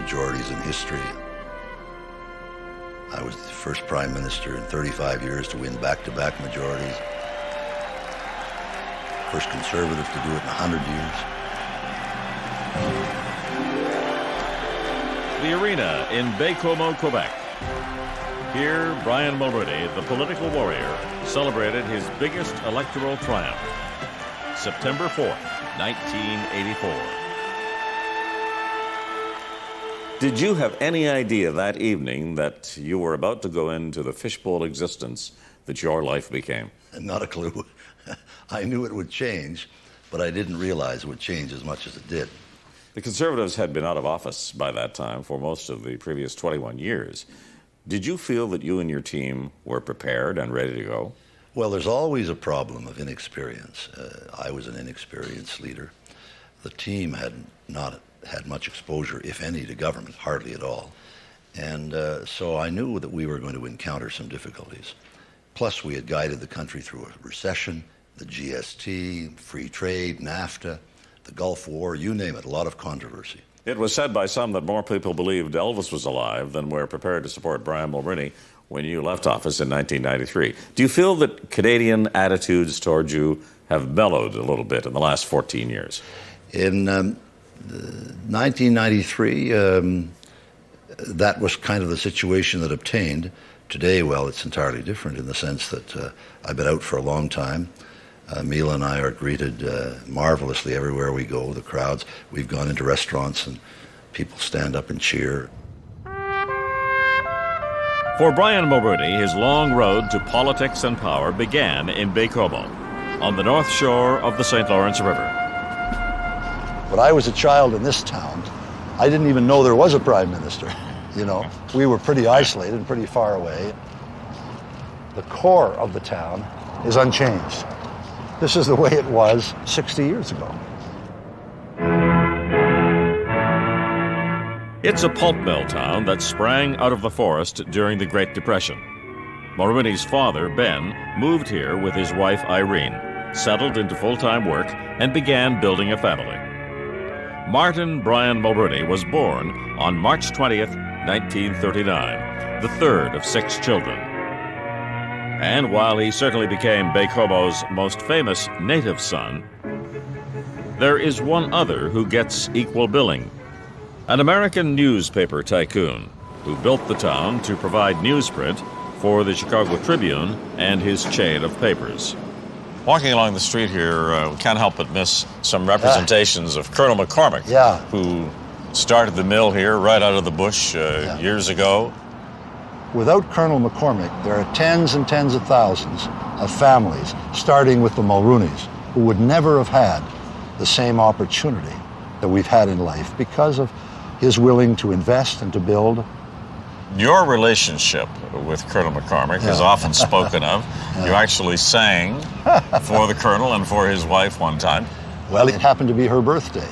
majorities in history. I was the first Prime Minister in 35 years to win back-to-back majorities. First Conservative to do it in 100 years. The arena in Baie-Comeau, Quebec. Here, Brian Mulroney, the political warrior, celebrated his biggest electoral triumph. September 4th, 1984. Did you have any idea that evening that you were about to go into the fishbowl existence that your life became? Not a clue. I knew it would change, but I didn't realize it would change as much as it did. The Conservatives had been out of office by that time for most of the previous 21 years. Did you feel that you and your team were prepared and ready to go? Well, there's always a problem of inexperience. I was an inexperienced leader. The team had not had much exposure, if any, to government, hardly at all. And so I knew that we were going to encounter some difficulties. Plus, we had guided the country through a recession, the GST, free trade, NAFTA, the Gulf War, you name it, a lot of controversy. It was said by some that more people believed Elvis was alive than were prepared to support Brian Mulroney when you left office in 1993. Do you feel that Canadian attitudes towards you have mellowed a little bit in the last 14 years? In 1993, that was kind of the situation that obtained. Today, well, it's entirely different in the sense that I've been out for a long time. Mila and I are greeted marvelously everywhere we go, the crowds. We've gone into restaurants and people stand up and cheer. For Brian Mulroney, his long road to politics and power began in Baie-Comeau, on the north shore of the St. Lawrence River. When I was a child in this town, I didn't even know there was a Prime Minister. You know, we were pretty isolated and pretty far away. The core of the town is unchanged. This is the way it was 60 years ago. It's a pulp mill town that sprang out of the forest during the Great Depression. Mulroney's father, Ben, moved here with his wife, Irene, settled into full-time work, and began building a family. Martin Brian Mulroney was born on March 20th, 1939, the third of 6 children. And while he certainly became Baie-Comeau's most famous native son, there is one other who gets equal billing. An American newspaper tycoon who built the town to provide newsprint for the Chicago Tribune and his chain of papers. Walking along the street here, we can't help but miss some representations of Colonel McCormick, who started the mill here right out of the bush years ago. Without Colonel McCormick, there are tens and tens of thousands of families, starting with the Mulroneys, who would never have had the same opportunity that we've had in life because of his willing to invest and to build. Your relationship with Colonel McCormick is often spoken of. You actually sang for the Colonel and for his wife one time. Well, it happened to be her birthday.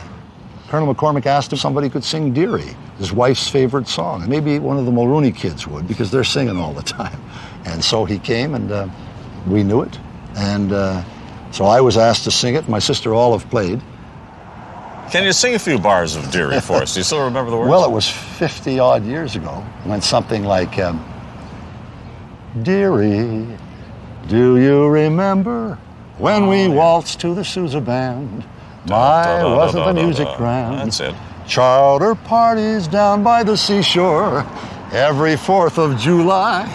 Colonel McCormick asked if somebody could sing Dearie, his wife's favorite song. And maybe one of the Mulroney kids would, because they're singing all the time. And so he came, and we knew it. And so I was asked to sing it. My sister Olive played. Can you sing a few bars of Dearie for us? Do you still remember the words? Well, it was 50-odd years ago. It went something like, Dearie, do you remember when we waltzed to the Sousa Band? My, wasn't the music grand? That's it. Charter parties down by the seashore every 4th of July.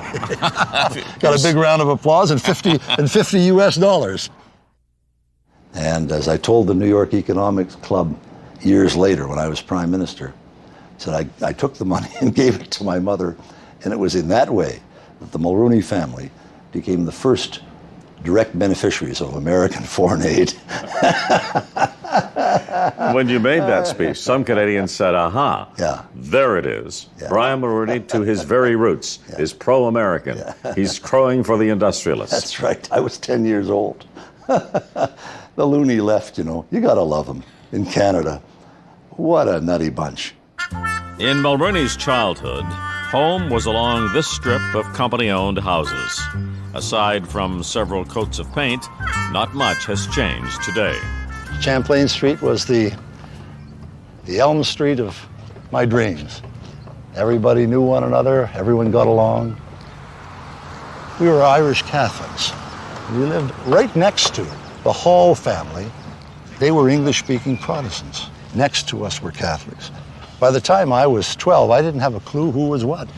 Got a big round of applause and 50 US dollars. And as I told the New York Economics Club years later when I was Prime Minister, I said I took the money and gave it to my mother, and it was in that way that the Mulroney family became the first direct beneficiaries of American foreign aid. When you made that speech, some Canadians said, aha, there it is. Brian Mulroney, to his very roots, is pro-American. He's crowing for the industrialists. That's right. I was 10 years old. The loony left, you know. You gotta love him. In Canada. What a nutty bunch. In Mulroney's childhood, home was along this strip of company-owned houses. Aside from several coats of paint, not much has changed today. Champlain Street was the Elm Street of my dreams. Everybody knew one another. Everyone got along. We were Irish Catholics. We lived right next to the Hall family. They were English-speaking Protestants. Next to us were Catholics. By the time I was 12, I didn't have a clue who was what.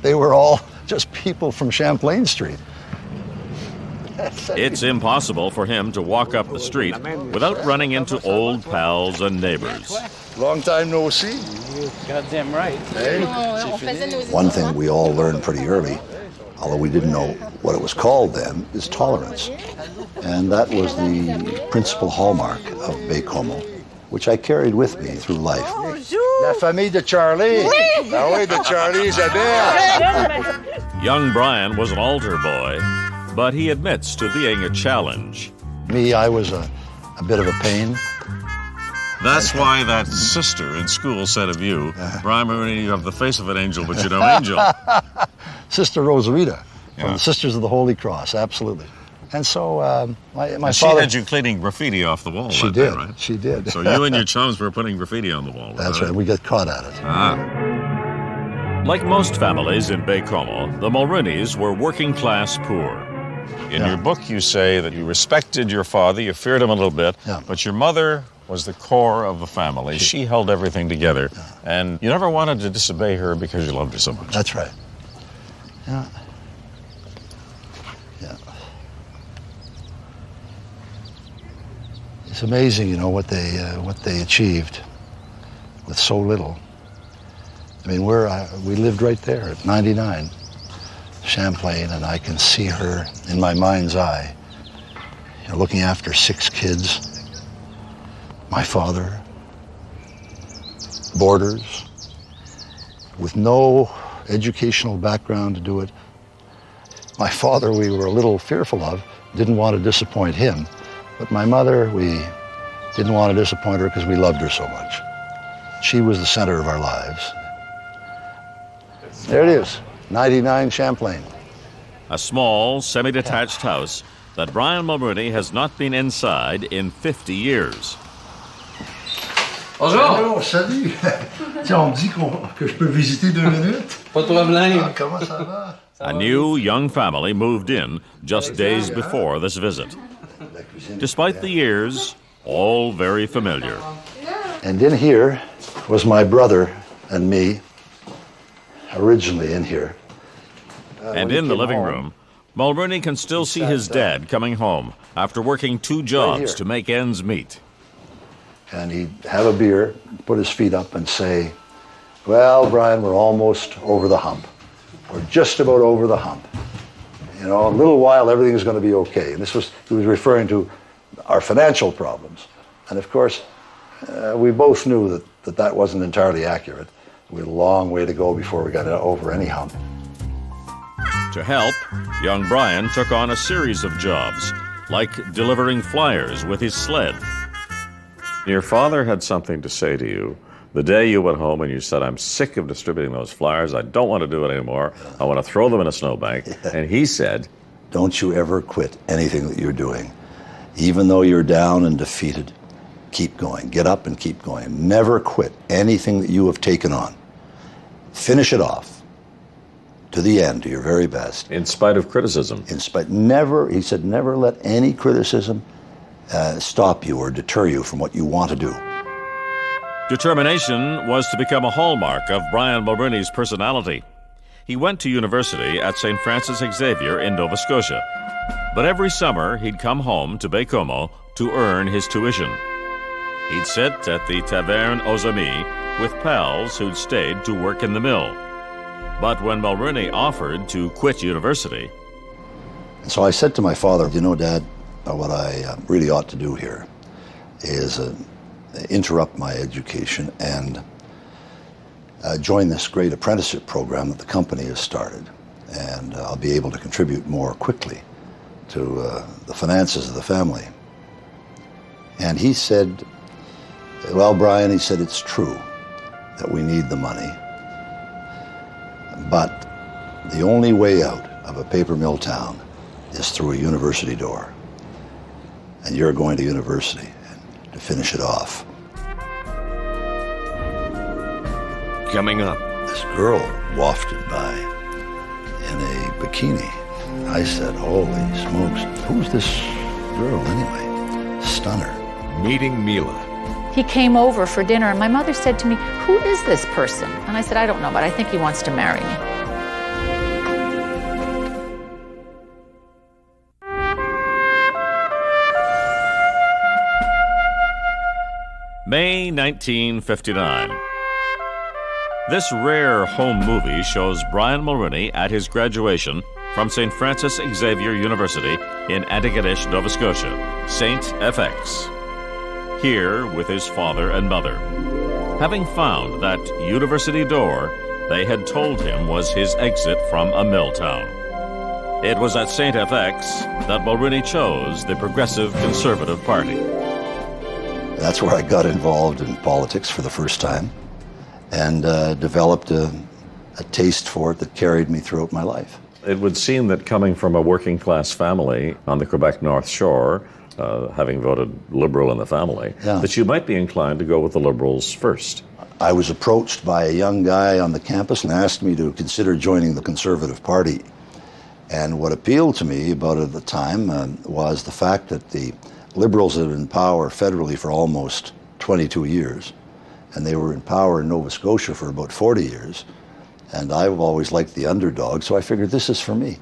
They were all just people from Champlain Street. It's impossible for him to walk up the street without running into old pals and neighbors. Long time no see. Goddamn right. Hey. One thing we all learned pretty early, although we didn't know what it was called then, is tolerance. And that was the principal hallmark of Baie-Comeau, which I carried with me through life. La famille de Charlie. Ah oui, de Charlie Isabelle. Young Brian was an altar boy, but he admits to being a challenge. Me, I was a bit of a pain. That's why that sister in school said of you, Brian Mulroney, you have the face of an angel, but you're no angel. Sister Rosarita, from the Sisters of the Holy Cross, absolutely. And so my she father... had you cleaning graffiti off the wall. She did, right? She did. So you and your chums were putting graffiti on the wall. That's right, we got caught at it. Like most families in Baie-Comeau, the Mulroneys were working-class poor. In your book, you say that you respected your father, you feared him a little bit, but your mother was the core of the family. She held everything together, and you never wanted to disobey her because you loved her so much. That's right. Yeah. It's amazing, you know, what they achieved with so little. I mean, we lived right there at 99, Champlain, and I can see her in my mind's eye, you know, looking after 6 kids. My father, boarders, with no educational background to do it. My father, we were a little fearful of, didn't want to disappoint him. But my mother, we didn't want to disappoint her because we loved her so much. She was the center of our lives. There it is, 99 Champlain. A small, semi-detached house that Brian Mulroney has not been inside in 50 years. Bonjour. Salut. Tiens, on me dit que je peux visiter 2 minutes. Pas de problème. Comment ça va? A new, young family moved in just days before this visit. Despite the years, all very familiar. And in here was my brother and me, originally in here. And in the living room, Mulroney can still see his dad coming home after working 2 jobs to make ends meet. And he'd have a beer, put his feet up and say, well, Brian, we're almost over the hump. We're just about over the hump. You know, a little while, everything's going to be okay. And he was referring to our financial problems. And of course, we both knew that wasn't entirely accurate. We had a long way to go before we got over any hump. To help, young Brian took on a series of jobs, like delivering flyers with his sled. Your father had something to say to you the day you went home and you said, I'm sick of distributing those flyers. I don't want to do it anymore. I want to throw them in a snowbank. And he said, don't you ever quit anything that you're doing. Even though you're down and defeated, keep going. Get up and keep going. Never quit anything that you have taken on. Finish it off to the end, to your very best. In spite of criticism. He said, never let any criticism stop you or deter you from what you want to do. Determination was to become a hallmark of Brian Mulroney's personality. He went to university at St. Francis Xavier in Nova Scotia. But every summer, he'd come home to Baie-Comeau to earn his tuition. He'd sit at the Taverne aux Amis with pals who'd stayed to work in the mill. But when Mulroney offered to quit university... And so I said to my father, you know, Dad, what I really ought to do here is interrupt my education and join this great apprenticeship program that the company has started. And I'll be able to contribute more quickly to the finances of the family. And he said, well, Brian, he said, it's true that we need the money, but the only way out of a paper mill town is through a university door. And you're going to university to finish it off. Coming up, this girl wafted by in a bikini. I said, holy smokes, who's this girl anyway? Stunner. Meeting Mila. He came over for dinner, and my mother said to me, "Who is this person?" And I said, "I don't know, but I think he wants to marry me." May 1959. This rare home movie shows Brian Mulroney at his graduation from St. Francis Xavier University in Antigonish, Nova Scotia, St. FX. Here with his father and mother, having found that university door they had told him was his exit from a mill town. It was at St. FX that Mulroney chose the Progressive Conservative Party. That's where I got involved in politics for the first time and developed a taste for it that carried me throughout my life. It would seem that coming from a working class family on the Quebec North Shore, having voted Liberal in the family, that you might be inclined to go with the Liberals first. I was approached by a young guy on the campus and asked me to consider joining the Conservative Party. And what appealed to me about it at the time was the fact that the Liberals had been in power federally for almost 22 years, and they were in power in Nova Scotia for about 40 years. And I've always liked the underdog, so I figured this is for me.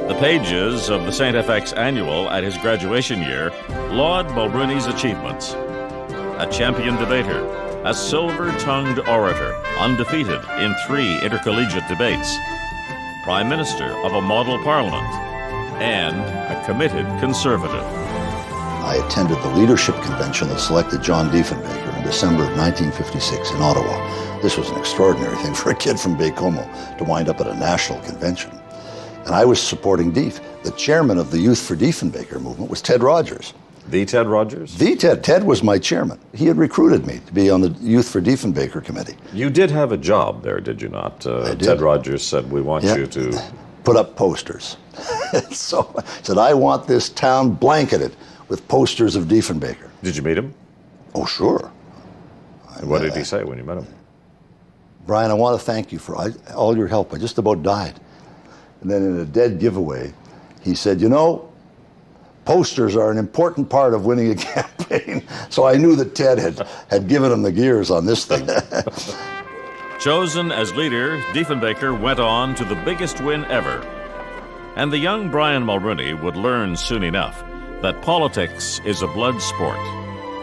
The pages of the St. FX Annual at his graduation year laud Mulroney's achievements. A champion debater, a silver-tongued orator, undefeated in 3 intercollegiate debates, Prime Minister of a model parliament, and a committed conservative. I attended the leadership convention that selected John Diefenbaker in December of 1956 in Ottawa. This was an extraordinary thing for a kid from Baie-Comeau to wind up at a national convention. And I was supporting Dief. The chairman of the Youth for Diefenbaker movement was Ted Rogers. The Ted Rogers? The Ted. Ted was my chairman. He had recruited me to be on the Youth for Diefenbaker committee. You did have a job there, did you not? I did. Ted Rogers said, we want you to... Put up posters. So I said, I want this town blanketed with posters of Diefenbaker. Did you meet him? Oh, sure. What did he say when you met him? Brian, I want to thank you for all your help. I just about died. And then in a dead giveaway, he said, you know, posters are an important part of winning a campaign. So I knew that Ted had given him the gears on this thing. Chosen as leader, Diefenbaker went on to the biggest win ever. And the young Brian Mulroney would learn soon enough that politics is a blood sport,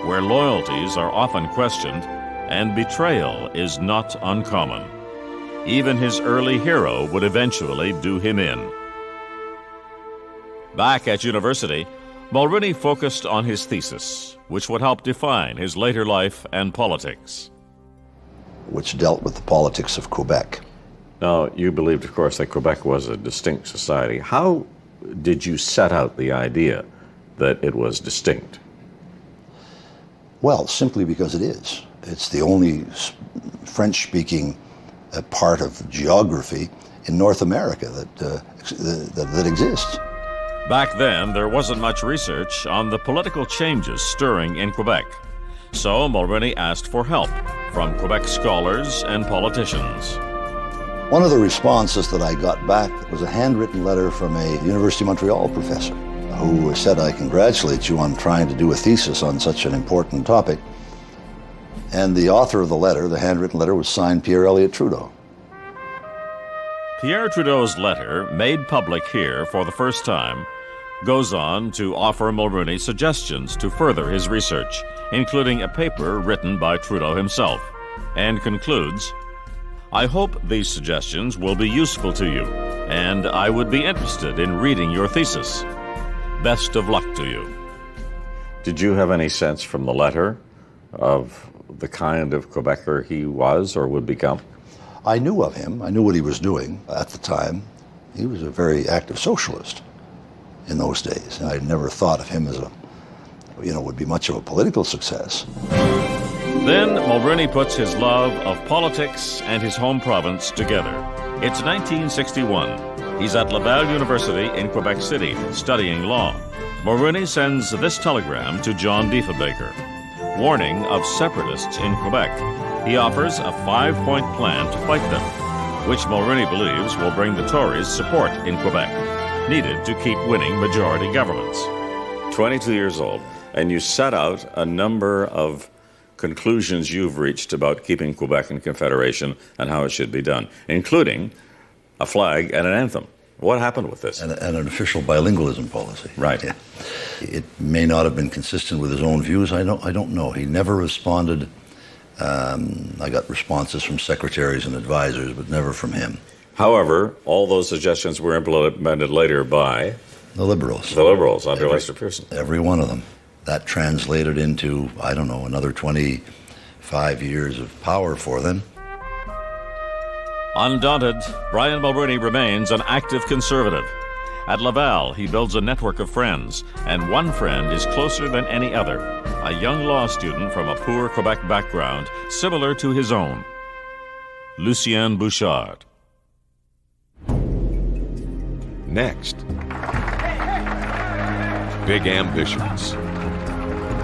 where loyalties are often questioned and betrayal is not uncommon. Even his early hero would eventually do him in. Back at university, Mulroney focused on his thesis, which would help define his later life and politics. Which dealt with the politics of Quebec. Now, you believed, of course, that Quebec was a distinct society. How did you set out the idea that it was distinct? Well, simply because it is. It's the only French-speaking part of geography in North America that exists. Back then, there wasn't much research on the political changes stirring in Quebec. So Mulroney asked for help from Quebec scholars and politicians. One of the responses that I got back was a handwritten letter from a University of Montreal professor who said, I congratulate you on trying to do a thesis on such an important topic. And the author of the letter, the handwritten letter, was signed Pierre Elliott Trudeau. Pierre Trudeau's letter, made public here for the first time, goes on to offer Mulroney suggestions to further his research, including a paper written by Trudeau himself, and concludes, I hope these suggestions will be useful to you, and I would be interested in reading your thesis. Best of luck to you. Did you have any sense from the letter of the kind of Quebecer he was or would become? I knew of him. I knew what he was doing at the time. He was a very active socialist in those days. I never thought of him as would be much of a political success. Then Mulroney puts his love of politics and his home province together. It's 1961. He's at Laval University in Quebec City studying law. Mulroney sends this telegram to John Diefenbaker. warning of separatists in Quebec. He offers a 5-point plan to fight them, which Mulroney believes will bring the Tories support in Quebec, needed to keep winning majority governments. 22 years old, and you set out a number of conclusions you've reached about keeping Quebec in Confederation and how it should be done, including a flag and an anthem. What happened with this? And an official bilingualism policy. Right. Yeah. It may not have been consistent with his own views. I don't know. He never responded. I got responses from secretaries and advisors, but never from him. However, all those suggestions were implemented later by the Liberals. The Liberals under Lester Pearson. Every one of them. That translated into, I don't know, another 25 years of power for them. Undaunted, Brian Mulroney remains an active conservative. At Laval, he builds a network of friends, and one friend is closer than any other, a young law student from a poor Quebec background, similar to his own, Lucien Bouchard. Next, big ambitions.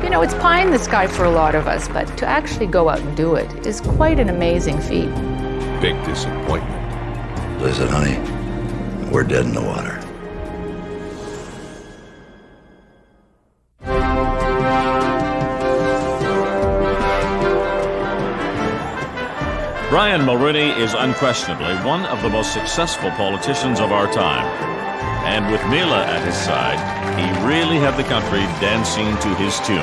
You know, it's pie in the sky for a lot of us, but to actually go out and do it is quite an amazing feat. Big disappointment. So I said, honey, we're dead in the water. Brian Mulroney is unquestionably one of the most successful politicians of our time. And with Mila at his side, he really had the country dancing to his tune.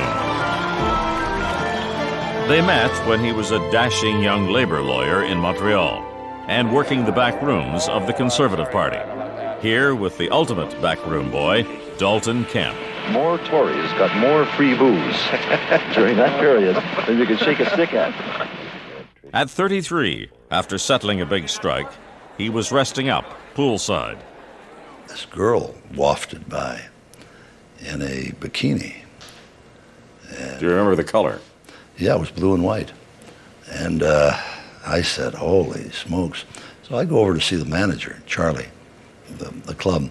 They met when he was a dashing young labor lawyer in Montreal and working the back rooms of the Conservative Party. Here with the ultimate backroom boy, Dalton Kemp. More Tories got more free booze during that period than you could shake a stick at. At 33, after settling a big strike, he was resting up poolside. This girl wafted by in a bikini. Do you remember the color? Yeah, it was blue and white. And I said, holy smokes. So I go over to see the manager, Charlie, the club.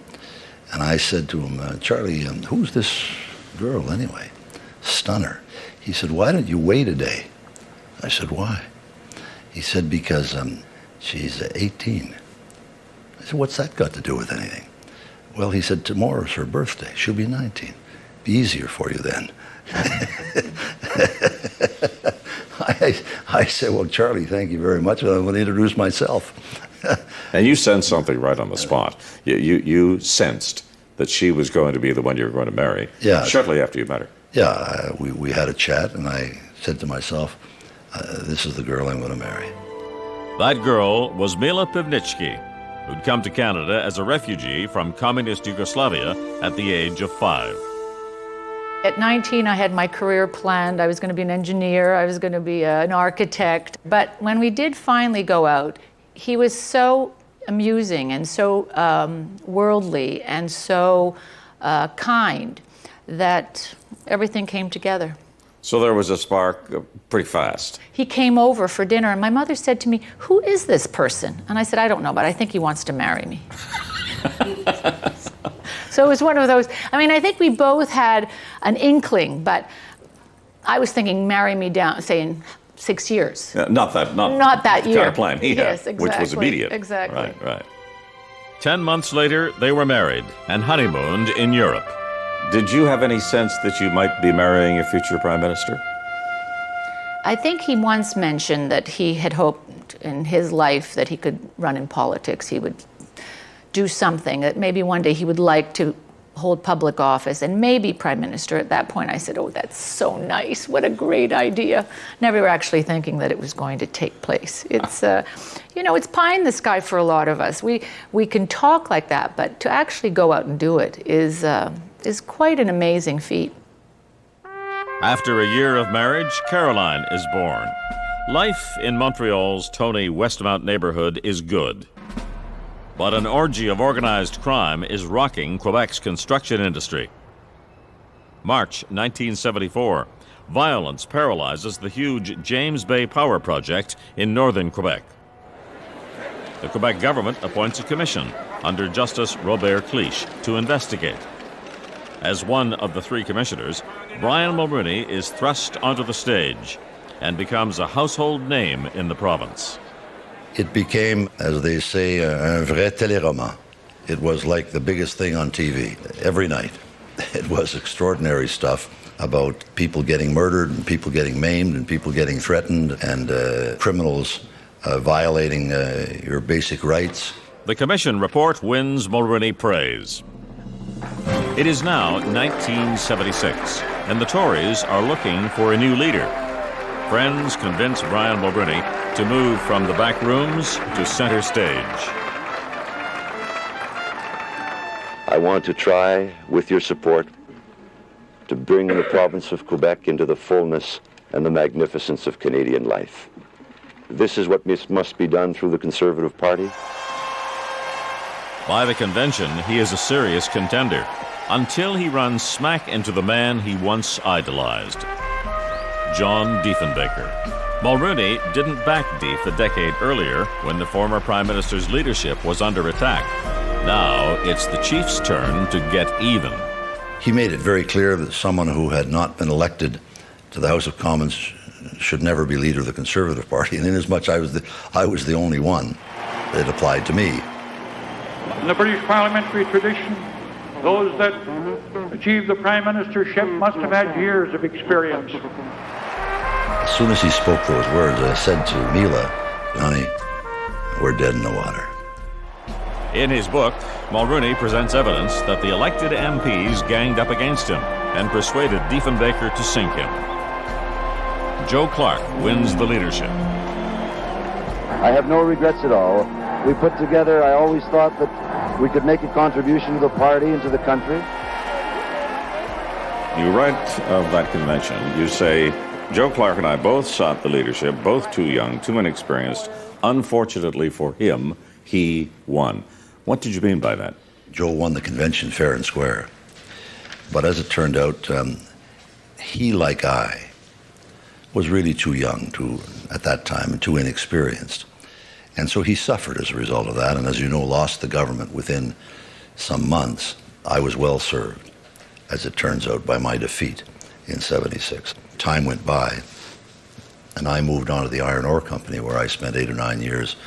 And I said to him, Charlie, who's this girl anyway? Stunner. He said, why don't you wait a day? I said, why? He said, because she's 18. I said, what's that got to do with anything? Well, he said, tomorrow's her birthday. She'll be 19. Be easier for you then. I said, well, Charlie, thank you very much. I'm going to introduce myself. And you sensed something right on the spot. You sensed that she was going to be the one you were going to marry. Yeah. Shortly after you met her. Yeah, we had a chat, and I said to myself, this is the girl I'm going to marry. That girl was Mila Pivnički, who'd come to Canada as a refugee from communist Yugoslavia at the age of 5. At 19, I had my career planned. I was going to be an engineer. I was going to be an architect. But when we did finally go out, he was so amusing and so worldly and so kind that everything came together. So there was a spark pretty fast. He came over for dinner, and my mother said to me, who is this person? And I said, I don't know, but I think he wants to marry me. So it was one of those, I think we both had an inkling, but I was thinking, marry me down, say in 6 years. Not that year. Kind of plan he had, yes, exactly, which was immediate. Exactly. Right. 10 months later, they were married and honeymooned in Europe. Did you have any sense that you might be marrying a future prime minister? I think he once mentioned that he had hoped in his life that he could run in politics. He would do something, that maybe one day he would like to hold public office and maybe prime minister. At that point, I said, oh, that's so nice. What a great idea. Never actually thinking that it was going to take place. It's, it's pie in the sky for a lot of us. We can talk like that, but to actually go out and do it is quite an amazing feat. After a year of marriage, Caroline is born. Life in Montreal's Tony Westmount neighborhood is good. But an orgy of organized crime is rocking Quebec's construction industry. March 1974, violence paralyzes the huge James Bay Power Project in northern Quebec. The Quebec government appoints a commission under Justice Robert Cliche to investigate. As one of the three commissioners, Brian Mulroney is thrust onto the stage and becomes a household name in the province. It became, as they say, un vrai téléroman. It was like the biggest thing on TV every night. It was extraordinary stuff about people getting murdered and people getting maimed and people getting threatened and criminals violating your basic rights. The commission report wins Mulroney praise. It is now 1976, and the Tories are looking for a new leader. Friends convince Brian Mulroney to move from the back rooms to center stage. I want to try, with your support, to bring the province of Quebec into the fullness and the magnificence of Canadian life. This is what must be done through the Conservative Party. By the convention, he is a serious contender, until he runs smack into the man he once idolized, John Diefenbaker. Mulroney didn't back Dief a decade earlier when the former Prime Minister's leadership was under attack. Now it's the chief's turn to get even. He made it very clear that someone who had not been elected to the House of Commons should never be leader of the Conservative Party, and inasmuch I was the only one, it applied to me. In the British parliamentary tradition, those that achieve the Prime Ministership must have had years of experience. As soon as he spoke those words, I said to Mila, "Honey, we're dead in the water." In his book, Mulroney presents evidence that the elected MPs ganged up against him and persuaded Diefenbaker to sink him. Joe Clark wins the leadership. I have no regrets at all. We put together, I always thought that we could make a contribution to the party and to the country. You write of that convention, you say, Joe Clark and I both sought the leadership, both too young, too inexperienced. Unfortunately for him, he won. What did you mean by that? Joe won the convention fair and square. But as it turned out, he, like I, was really too young at that time and too inexperienced. And so he suffered as a result of that, and as you know, lost the government within some months. I was well served, as it turns out, by my defeat in '76. Time went by, and I moved on to the Iron Ore Company, where I spent 8 or 9 years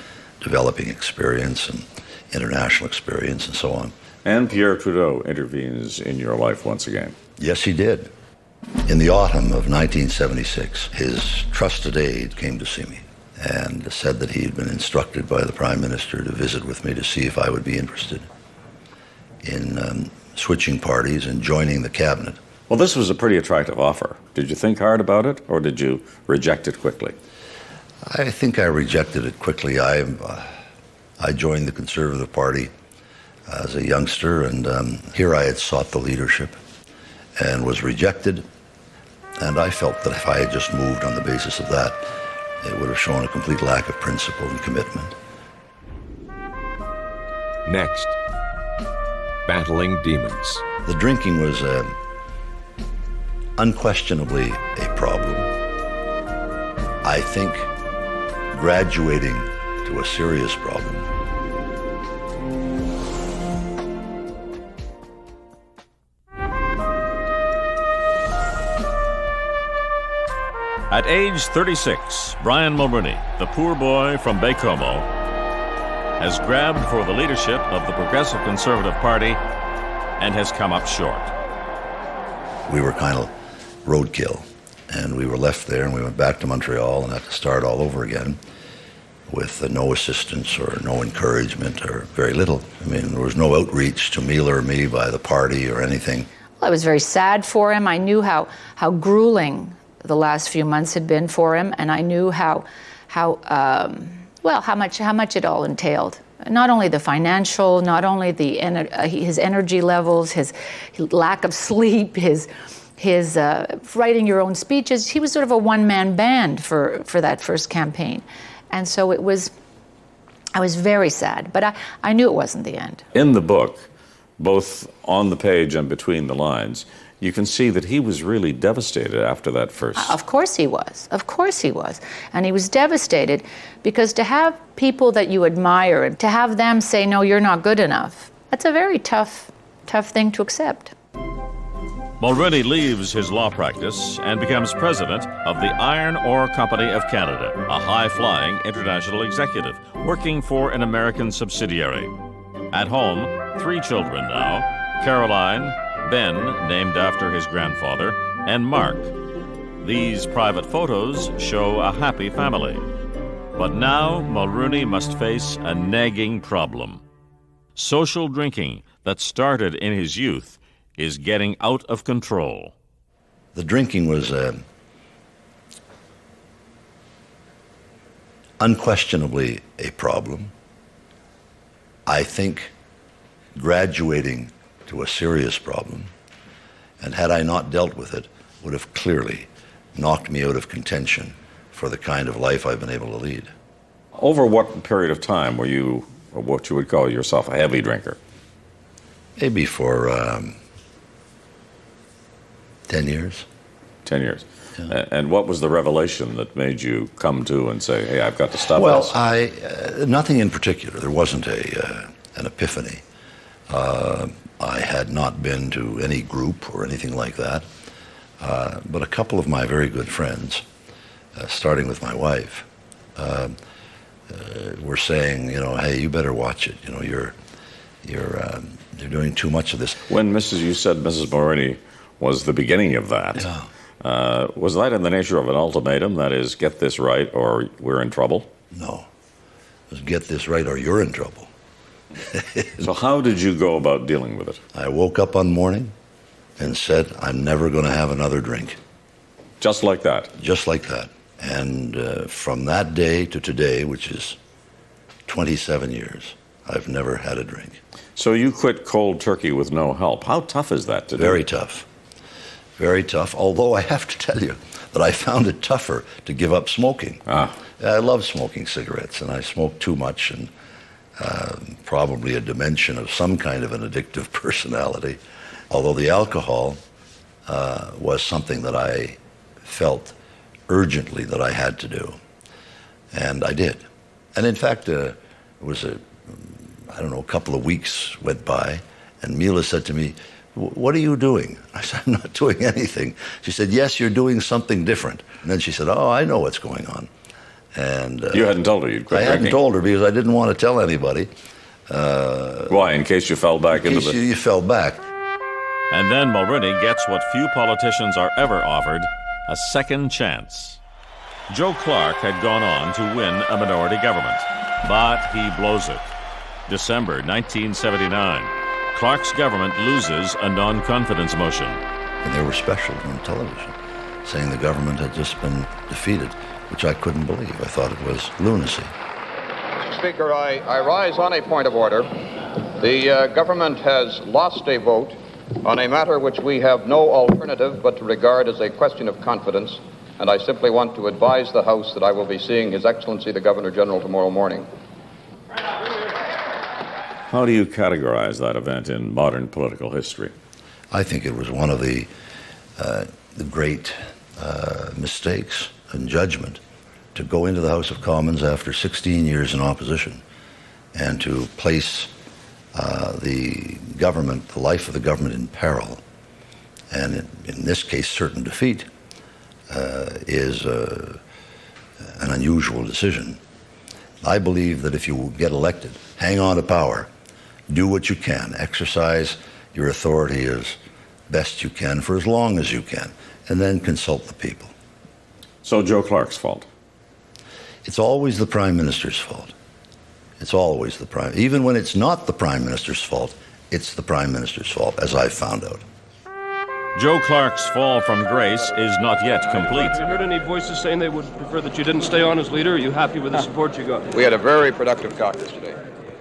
developing experience and international experience and so on. And Pierre Trudeau intervenes in your life once again. Yes, he did. In the autumn of 1976, his trusted aide came to see me and said that he had been instructed by the Prime Minister to visit with me to see if I would be interested in switching parties and joining the cabinet. Well, this was a pretty attractive offer. Did you think hard about it, or did you reject it quickly? I think I rejected it quickly. I joined the Conservative Party as a youngster, and here I had sought the leadership and was rejected. And I felt that if I had just moved on the basis of that, it would have shown a complete lack of principle and commitment. Next, battling demons. The drinking was unquestionably a problem. I think graduating to a serious problem. At age 36, Brian Mulroney, the poor boy from Baie-Comeau, has grabbed for the leadership of the Progressive Conservative Party and has come up short. We were kind of roadkill, and we were left there, and we went back to Montreal and had to start all over again with no assistance or no encouragement or very little. I mean, there was no outreach to Mila or me by the party or anything. Well, I was very sad for him. I knew how grueling the last few months had been for him, and I knew how much it all entailed. Not only the financial, not only his energy levels, his lack of sleep, his writing your own speeches. He was sort of a one-man band for that first campaign, and so I was very sad. But I knew it wasn't the end. In the book, both on the page and between the lines, you can see that he was really devastated after that first. Of course he was. Of course he was. And he was devastated because to have people that you admire, to have them say, no, you're not good enough, that's a very tough thing to accept. Mulroney leaves his law practice and becomes president of the Iron Ore Company of Canada, a high-flying international executive working for an American subsidiary. At home, 3 children now: Caroline, Ben, named after his grandfather, and Mark. These private photos show a happy family. But now Mulroney must face a nagging problem. Social drinking that started in his youth is getting out of control. The drinking was unquestionably a problem. I think graduating to a serious problem, and had I not dealt with it, would have clearly knocked me out of contention for the kind of life I've been able to lead. Over what period of time were you, or what you would call yourself, a heavy drinker? Maybe for 10 years. 10 years. Yeah. And what was the revelation that made you come to and say, hey, I've got to stop Well, this? Nothing in particular. There wasn't an epiphany. I had not been to any group or anything like that. But a couple of my very good friends, starting with my wife, were saying, hey, you better watch it. You're doing too much of this. When you said Mrs. Mulroney was the beginning of that, yeah. Was that in the nature of an ultimatum? That is, get this right or we're in trouble? No. It was get this right or you're in trouble. So how did you go about dealing with it? I woke up one morning and said, I'm never going to have another drink. Just like that? Just like that. And from that day to today, which is 27 years, I've never had a drink. So you quit cold turkey with no help. How tough is that to do? Very tough. Very tough, although I have to tell you that I found it tougher to give up smoking. I love smoking cigarettes, and I smoke too much, and probably a dimension of some kind of an addictive personality. Although the alcohol was something that I felt urgently that I had to do. And I did. And in fact, it was a couple of weeks went by, and Mila said to me, what are you doing? I said, I'm not doing anything. She said, yes, you're doing something different. And then she said, oh, I know what's going on. And you hadn't told her you'd quit drinking? I hadn't told her because I didn't want to tell anybody. Why? In case you fell back into the... you fell back. And then Mulroney gets what few politicians are ever offered, a second chance. Joe Clark had gone on to win a minority government, but he blows it. December 1979. Clark's government loses a non-confidence motion. And there were specials on television saying the government had just been defeated, which I couldn't believe. I thought it was lunacy. Mr. Speaker, I rise on a point of order. The government has lost a vote on a matter which we have no alternative but to regard as a question of confidence, and I simply want to advise the House that I will be seeing His Excellency the Governor General tomorrow morning. How do you categorize that event in modern political history? I think it was one of the great mistakes in judgment to go into the House of Commons after 16 years in opposition and to place the government, the life of the government, in peril, and in this case, certain defeat, is an unusual decision. I believe that if you get elected, hang on to power, do what you can, exercise your authority as best you can for as long as you can, and then consult the people. So Joe Clark's fault? It's always the Prime Minister's fault. It's always the Prime. Even when it's not the Prime Minister's fault, it's the Prime Minister's fault, as I've found out. Joe Clark's fall from grace is not yet complete. Have you heard any voices saying they would prefer that you didn't stay on as leader? Are you happy with the support you got? We had a very productive caucus today.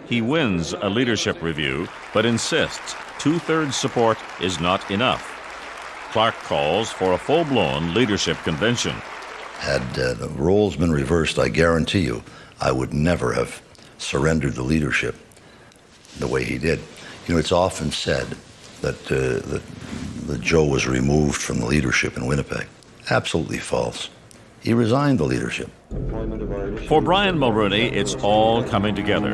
He wins a leadership review, but insists two-thirds support is not enough. Clark calls for a full-blown leadership convention. Had the roles been reversed, I guarantee you, I would never have surrendered the leadership the way he did. It's often said that Joe was removed from the leadership in Winnipeg. Absolutely false. He resigned the leadership. For Brian Mulroney, it's all coming together.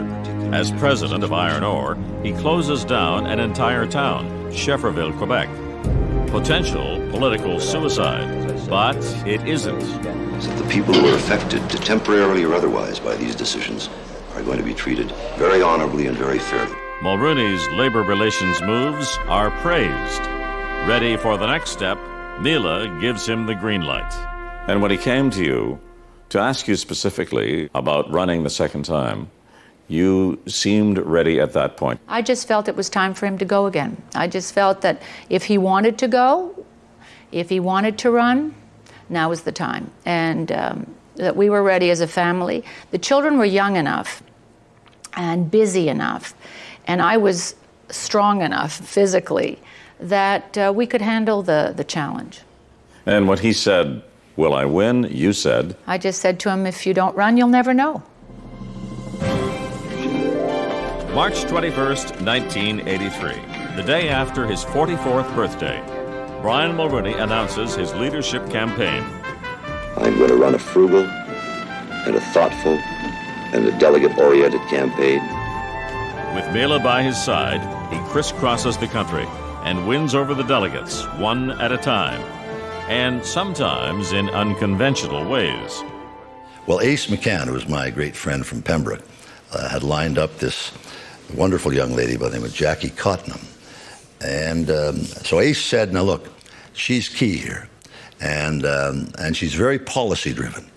As president of Iron Ore, he closes down an entire town, Schefferville, Quebec. potential political suicide. But it isn't. So the people who are affected, temporarily or otherwise, by these decisions are going to be treated very honorably and very fairly. Mulroney's labor relations moves are praised. Ready for the next step, Mila gives him the green light. And when he came to you to ask you specifically about running the second time, you seemed ready at that point. I just felt it was time for him to go again. I just felt that if he wanted to go, if he wanted to run, now was the time. And that we were ready as a family. The children were young enough and busy enough, and I was strong enough physically that we could handle the challenge. And when he said, "Will I win?" you said, I just said to him, if you don't run, you'll never know. March 21st, 1983, the day after his 44th birthday, Brian Mulroney announces his leadership campaign. I'm going to run a frugal and a thoughtful and a delegate-oriented campaign. With Mila by his side, he crisscrosses the country and wins over the delegates one at a time, and sometimes in unconventional ways. Well, Ace McCann, who was my great friend from Pembroke, had lined up this wonderful young lady by the name of Jackie Cottenham. And so Ace said, now look, she's key here, and she's very policy-driven.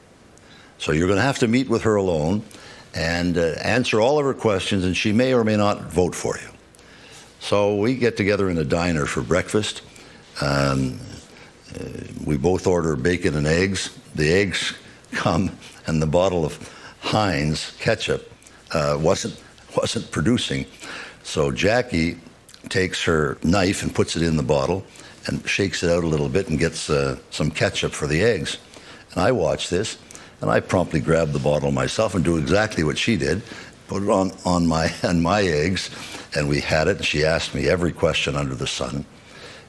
So you're going to have to meet with her alone and answer all of her questions, and she may or may not vote for you. So we get together in a diner for breakfast. We both order bacon and eggs. The eggs come, and the bottle of Heinz ketchup wasn't producing. So Jackie takes her knife and puts it in the bottle and shakes it out a little bit and gets some ketchup for the eggs. And I watch this, and I promptly grab the bottle myself and do exactly what she did, put it on my eggs, and we had it. And she asked me every question under the sun.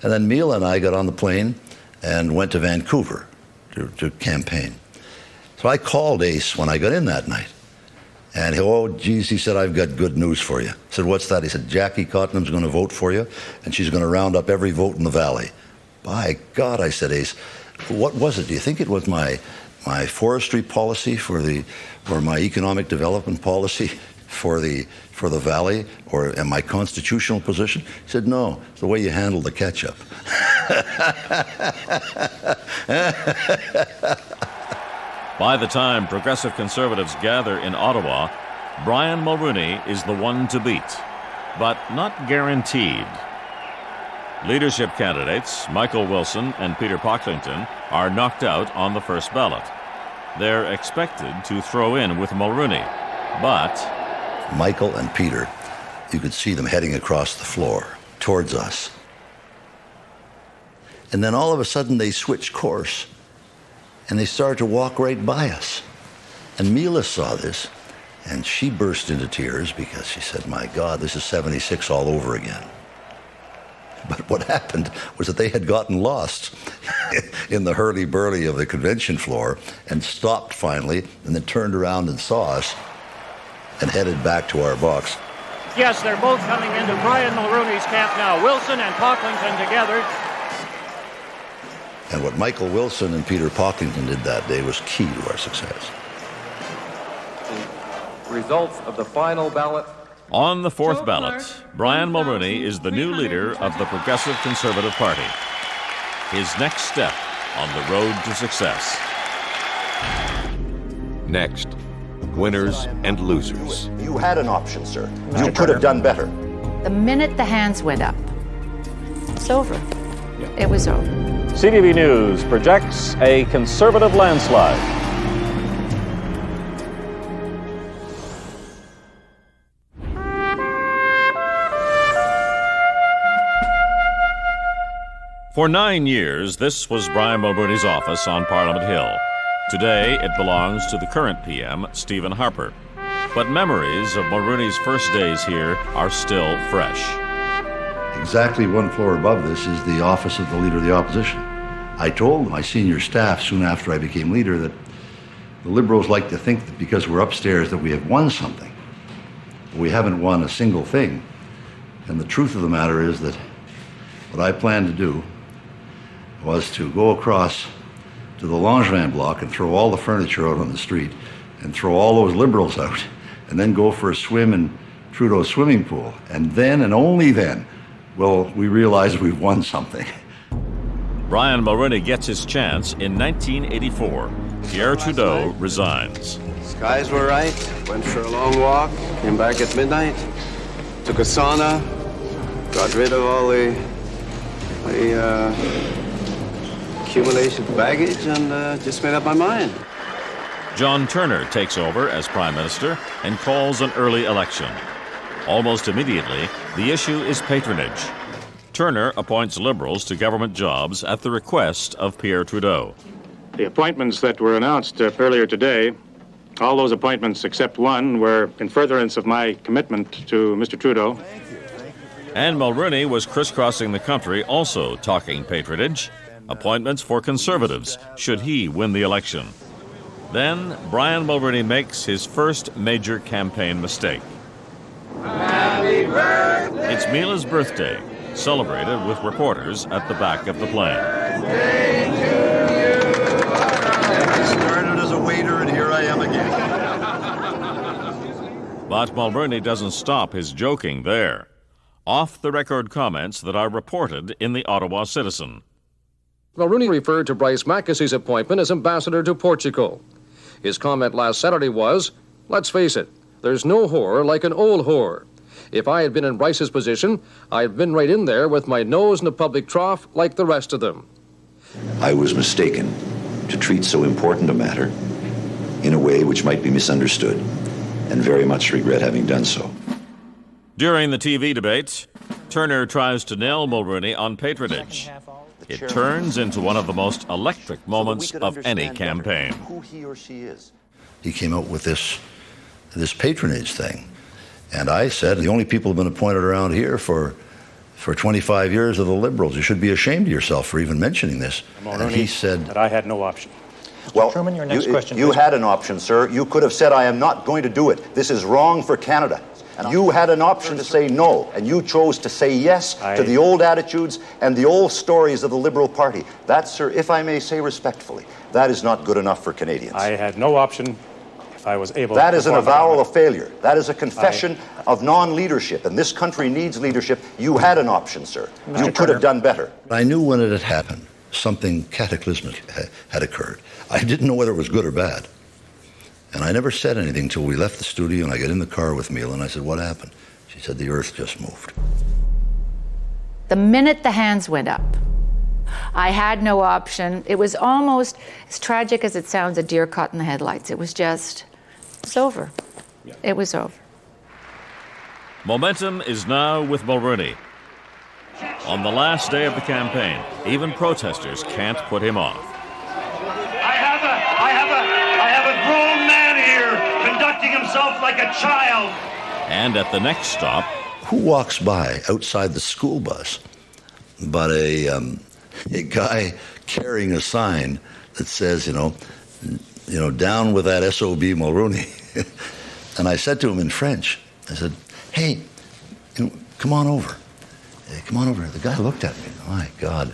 And then Mila and I got on the plane and went to Vancouver to campaign. So I called Ace when I got in that night. And he said, I've got good news for you. I said, what's that? He said, Jackie Cottenham's going to vote for you, and she's going to round up every vote in the valley. By God, I said, Ace, what was it? Do you think it was my forestry policy or my economic development policy for the valley, or my constitutional position? He said, no, it's the way you handle the ketchup. By the time progressive conservatives gather in Ottawa, Brian Mulroney is the one to beat, but not guaranteed. Leadership candidates Michael Wilson and Peter Pocklington are knocked out on the first ballot. They're expected to throw in with Mulroney, but Michael and Peter, you could see them heading across the floor towards us. And then all of a sudden they switch course and they started to walk right by us. And Mila saw this and she burst into tears because she said, my God, this is 76 all over again. But what happened was that they had gotten lost in the hurly-burly of the convention floor and stopped finally, and then turned around and saw us and headed back to our box. Yes, they're both coming into Brian Mulroney's camp now. Wilson and Pocklington together. And what Michael Wilson and Peter Pocklington did that day was key to our success. The results of the final ballot. On the fourth ballot, Brian Mulroney is the new leader of the Progressive Conservative Party. His next step on the road to success. Next, winners and losers. You had an option, sir. You could have done better. The minute the hands went up, it's over. It was over. CTV News projects a conservative landslide. For 9 years, this was Brian Mulroney's office on Parliament Hill. Today, it belongs to the current PM, Stephen Harper. But memories of Mulroney's first days here are still fresh. Exactly one floor above this is the office of the Leader of the Opposition. I told my senior staff soon after I became leader that the Liberals like to think that because we're upstairs that we have won something. We haven't won a single thing. And the truth of the matter is that what I plan to do was to go across to the Langevin block and throw all the furniture out on the street and throw all those Liberals out and then go for a swim in Trudeau's swimming pool. And then, and only then, will we realize we've won something. Brian Mulroney gets his chance in 1984. Pierre Trudeau resigns. Skies were right. Went for a long walk. Came back at midnight. Took a sauna. Got rid of all the accumulation of baggage and just made up my mind. John Turner takes over as Prime Minister and calls an early election. Almost immediately, the issue is patronage. Turner appoints Liberals to government jobs at the request of Pierre Trudeau. The appointments that were announced earlier today, all those appointments except one, were in furtherance of my commitment to Mr. Trudeau. And Mulroney was crisscrossing the country also talking patronage, appointments for Conservatives should he win the election. Then Brian Mulroney makes his first major campaign mistake. Happy birthday! It's Mila's birthday, celebrated with reporters at the back of the plane. I started as a waiter and here I am again. But Mulroney doesn't stop his joking there. Off-the-record comments that are reported in the Ottawa Citizen. Mulroney referred to Bryce Mackessy's appointment as ambassador to Portugal. His comment last Saturday was, "Let's face it, there's no whore like an old whore. If I had been in Bryce's position, I'd been right in there with my nose in a public trough like the rest of them." I was mistaken to treat so important a matter in a way which might be misunderstood, and very much regret having done so. During the TV debate, Turner tries to nail Mulroney on patronage. It turns into one of the most electric moments of any campaign. Who he or she is. He came out with this patronage thing. And I said, the only people who have been appointed around here for 25 years are the Liberals. You should be ashamed of yourself for even mentioning this. Mulroney, and he said that I had no option. Well, Truman, your next question, you please. had an option, sir. You could have said, I am not going to do it. This is wrong for Canada. And you had an option to say no, and you chose to say yes to the old attitudes and the old stories of the Liberal Party. That, sir, if I may say respectfully, that is not good enough for Canadians. I had no option if I was able That to is an perform avowal of failure. That is a confession of non-leadership, and this country needs leadership. You had an option, sir. You could have done better. I knew when it had happened, something cataclysmic had occurred. I didn't know whether it was good or bad. And I never said anything until we left the studio and I got in the car with Mila and I said, "What happened?" She said, "The earth just moved." The minute the hands went up, I had no option. It was almost, as tragic as it sounds, a deer caught in the headlights. It was over. Yeah. It was over. Momentum is now with Mulroney. On the last day of the campaign, even protesters can't put him off. I have a grown man here conducting himself like a child. And at the next stop, who walks by outside the school bus but a guy carrying a sign that says, you know, down with that SOB Mulroney. And I said to him in French, I said, "Hey, come on over. Come on over." The guy looked at me. My God.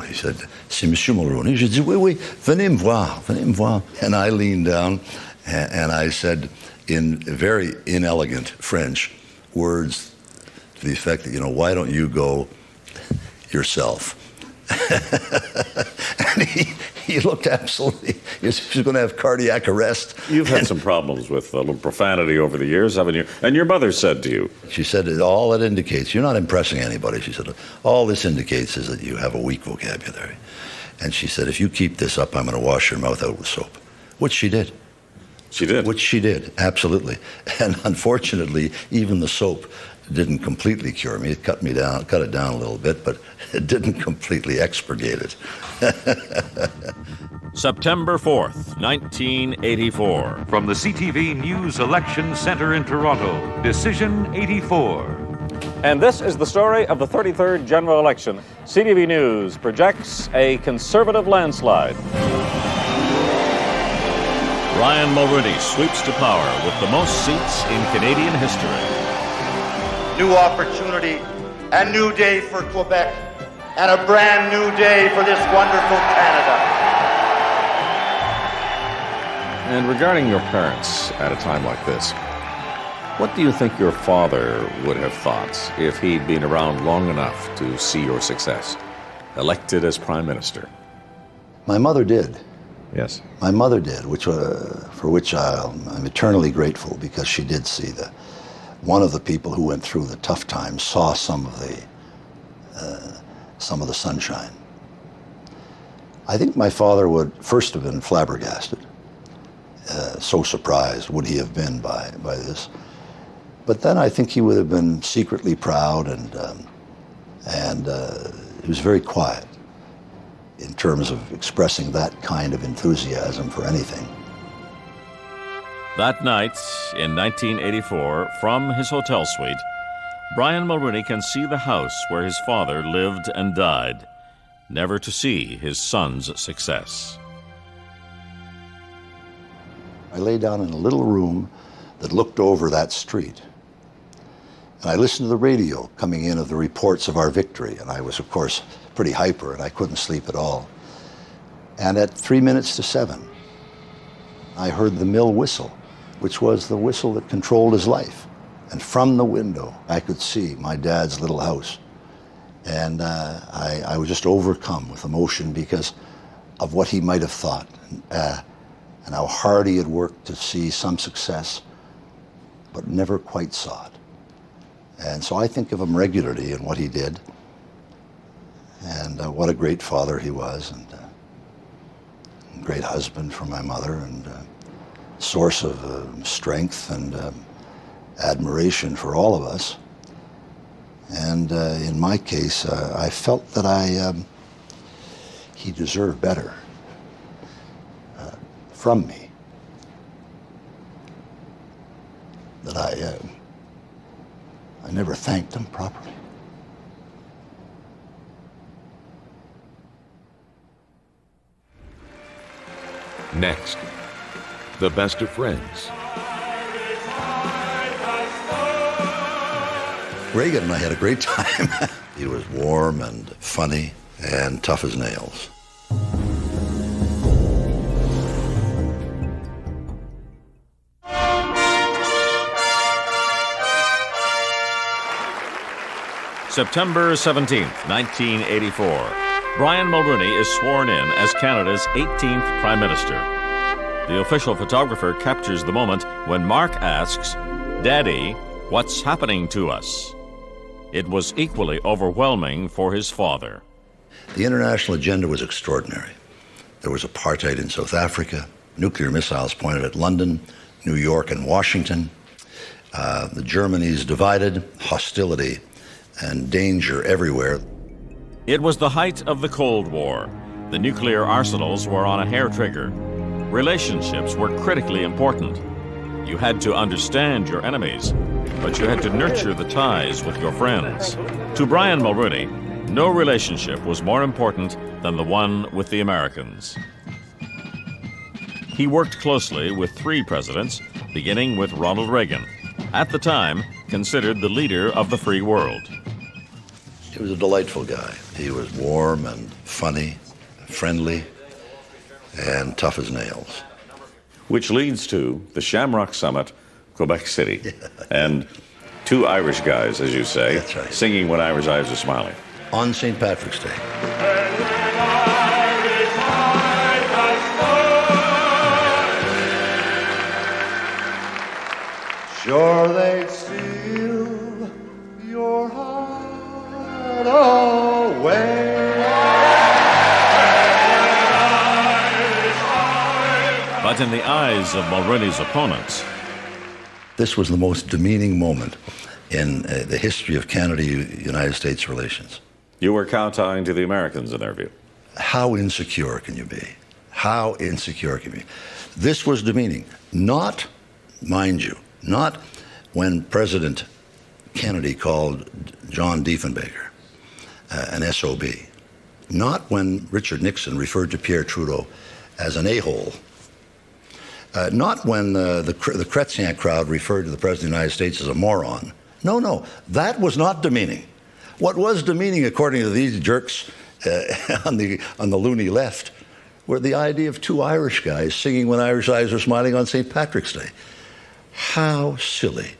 He said, "C'est Monsieur Mulroney." J'ai dit, "Oui, oui, venez me voir. And I leaned down and I said in very inelegant French words to the effect that, why don't you go yourself? And he looked absolutely, he was going to have cardiac arrest. You've had some problems with a little profanity over the years, haven't you? And your mother said to you. She said, all it indicates, you're not impressing anybody. She said, all this indicates is that you have a weak vocabulary. And she said, if you keep this up, I'm going to wash your mouth out with soap. Which she did. She did? Which she did, absolutely. And unfortunately, even the soap didn't completely cure me. It cut it down a little bit, but it didn't completely expurgate it. September 4th, 1984. From the CTV News Election Center in Toronto, Decision 84. And this is the story of the 33rd general election. CTV News projects a Conservative landslide. Brian Mulroney sweeps to power with the most seats in Canadian history. New opportunity, a new day for Quebec. and a brand new day for this wonderful Canada. And regarding your parents at a time like this, what do you think your father would have thought if he'd been around long enough to see your success, elected as Prime Minister? My mother did. Yes. My mother did, for which I'm eternally grateful, because she did see one of the people who went through the tough times saw some of the sunshine. I think my father would first have been flabbergasted. So surprised would he have been by this. But then I think he would have been secretly proud, and he was very quiet in terms of expressing that kind of enthusiasm for anything. That night in 1984, from his hotel suite, Brian Mulroney can see the house where his father lived and died, never to see his son's success. I lay down in a little room that looked over that street. And I listened to the radio coming in of the reports of our victory. And I was, of course, pretty hyper, and I couldn't sleep at all. And at 3 minutes to 7, I heard the mill whistle, which was the whistle that controlled his life. And from the window, I could see my dad's little house. And I was just overcome with emotion because of what he might have thought, and how hard he had worked to see some success, but never quite saw it. And so I think of him regularly and what he did, and what a great father he was, and a great husband for my mother, and source of strength and admiration for all of us. And in my case, I felt that he deserved better from me, that I never thanked him properly. Next, the best of friends. Reagan and I had a great time. He was warm and funny and tough as nails. September 17th, 1984. Brian Mulroney is sworn in as Canada's 18th Prime Minister. The official photographer captures the moment when Mark asks, "Daddy, what's happening to us?" It was equally overwhelming for his father. The international agenda was extraordinary. There was apartheid in South Africa, nuclear missiles pointed at London, New York, and Washington. The Germany's divided, hostility and danger everywhere. It was the height of the Cold War. The nuclear arsenals were on a hair trigger. Relationships were critically important. You had to understand your enemies, but you had to nurture the ties with your friends. To Brian Mulroney, no relationship was more important than the one with the Americans. He worked closely with 3 presidents, beginning with Ronald Reagan, at the time considered the leader of the free world. He was a delightful guy. He was warm and funny, friendly, and tough as nails. Which leads to the Shamrock Summit, Quebec City, and 2 Irish guys, as you say, That's right, singing When Irish Eyes Are Smiling. On St. Patrick's Day. Sure they'd steal your heart away. But in the eyes of Mulroney's opponents, this was the most demeaning moment in the history of Canada-United States relations. You were kowtowing to the Americans, in their view. How insecure can you be? How insecure can you be? This was demeaning. Not, mind you, not when President Kennedy called John Diefenbaker an SOB. Not when Richard Nixon referred to Pierre Trudeau as an a-hole. Not when the Chrétien crowd referred to the President of the United States as a moron. No, that was not demeaning. What was demeaning, according to these jerks on the loony left, were the idea of two Irish guys singing When Irish Eyes Are Smiling on St. Patrick's Day. How silly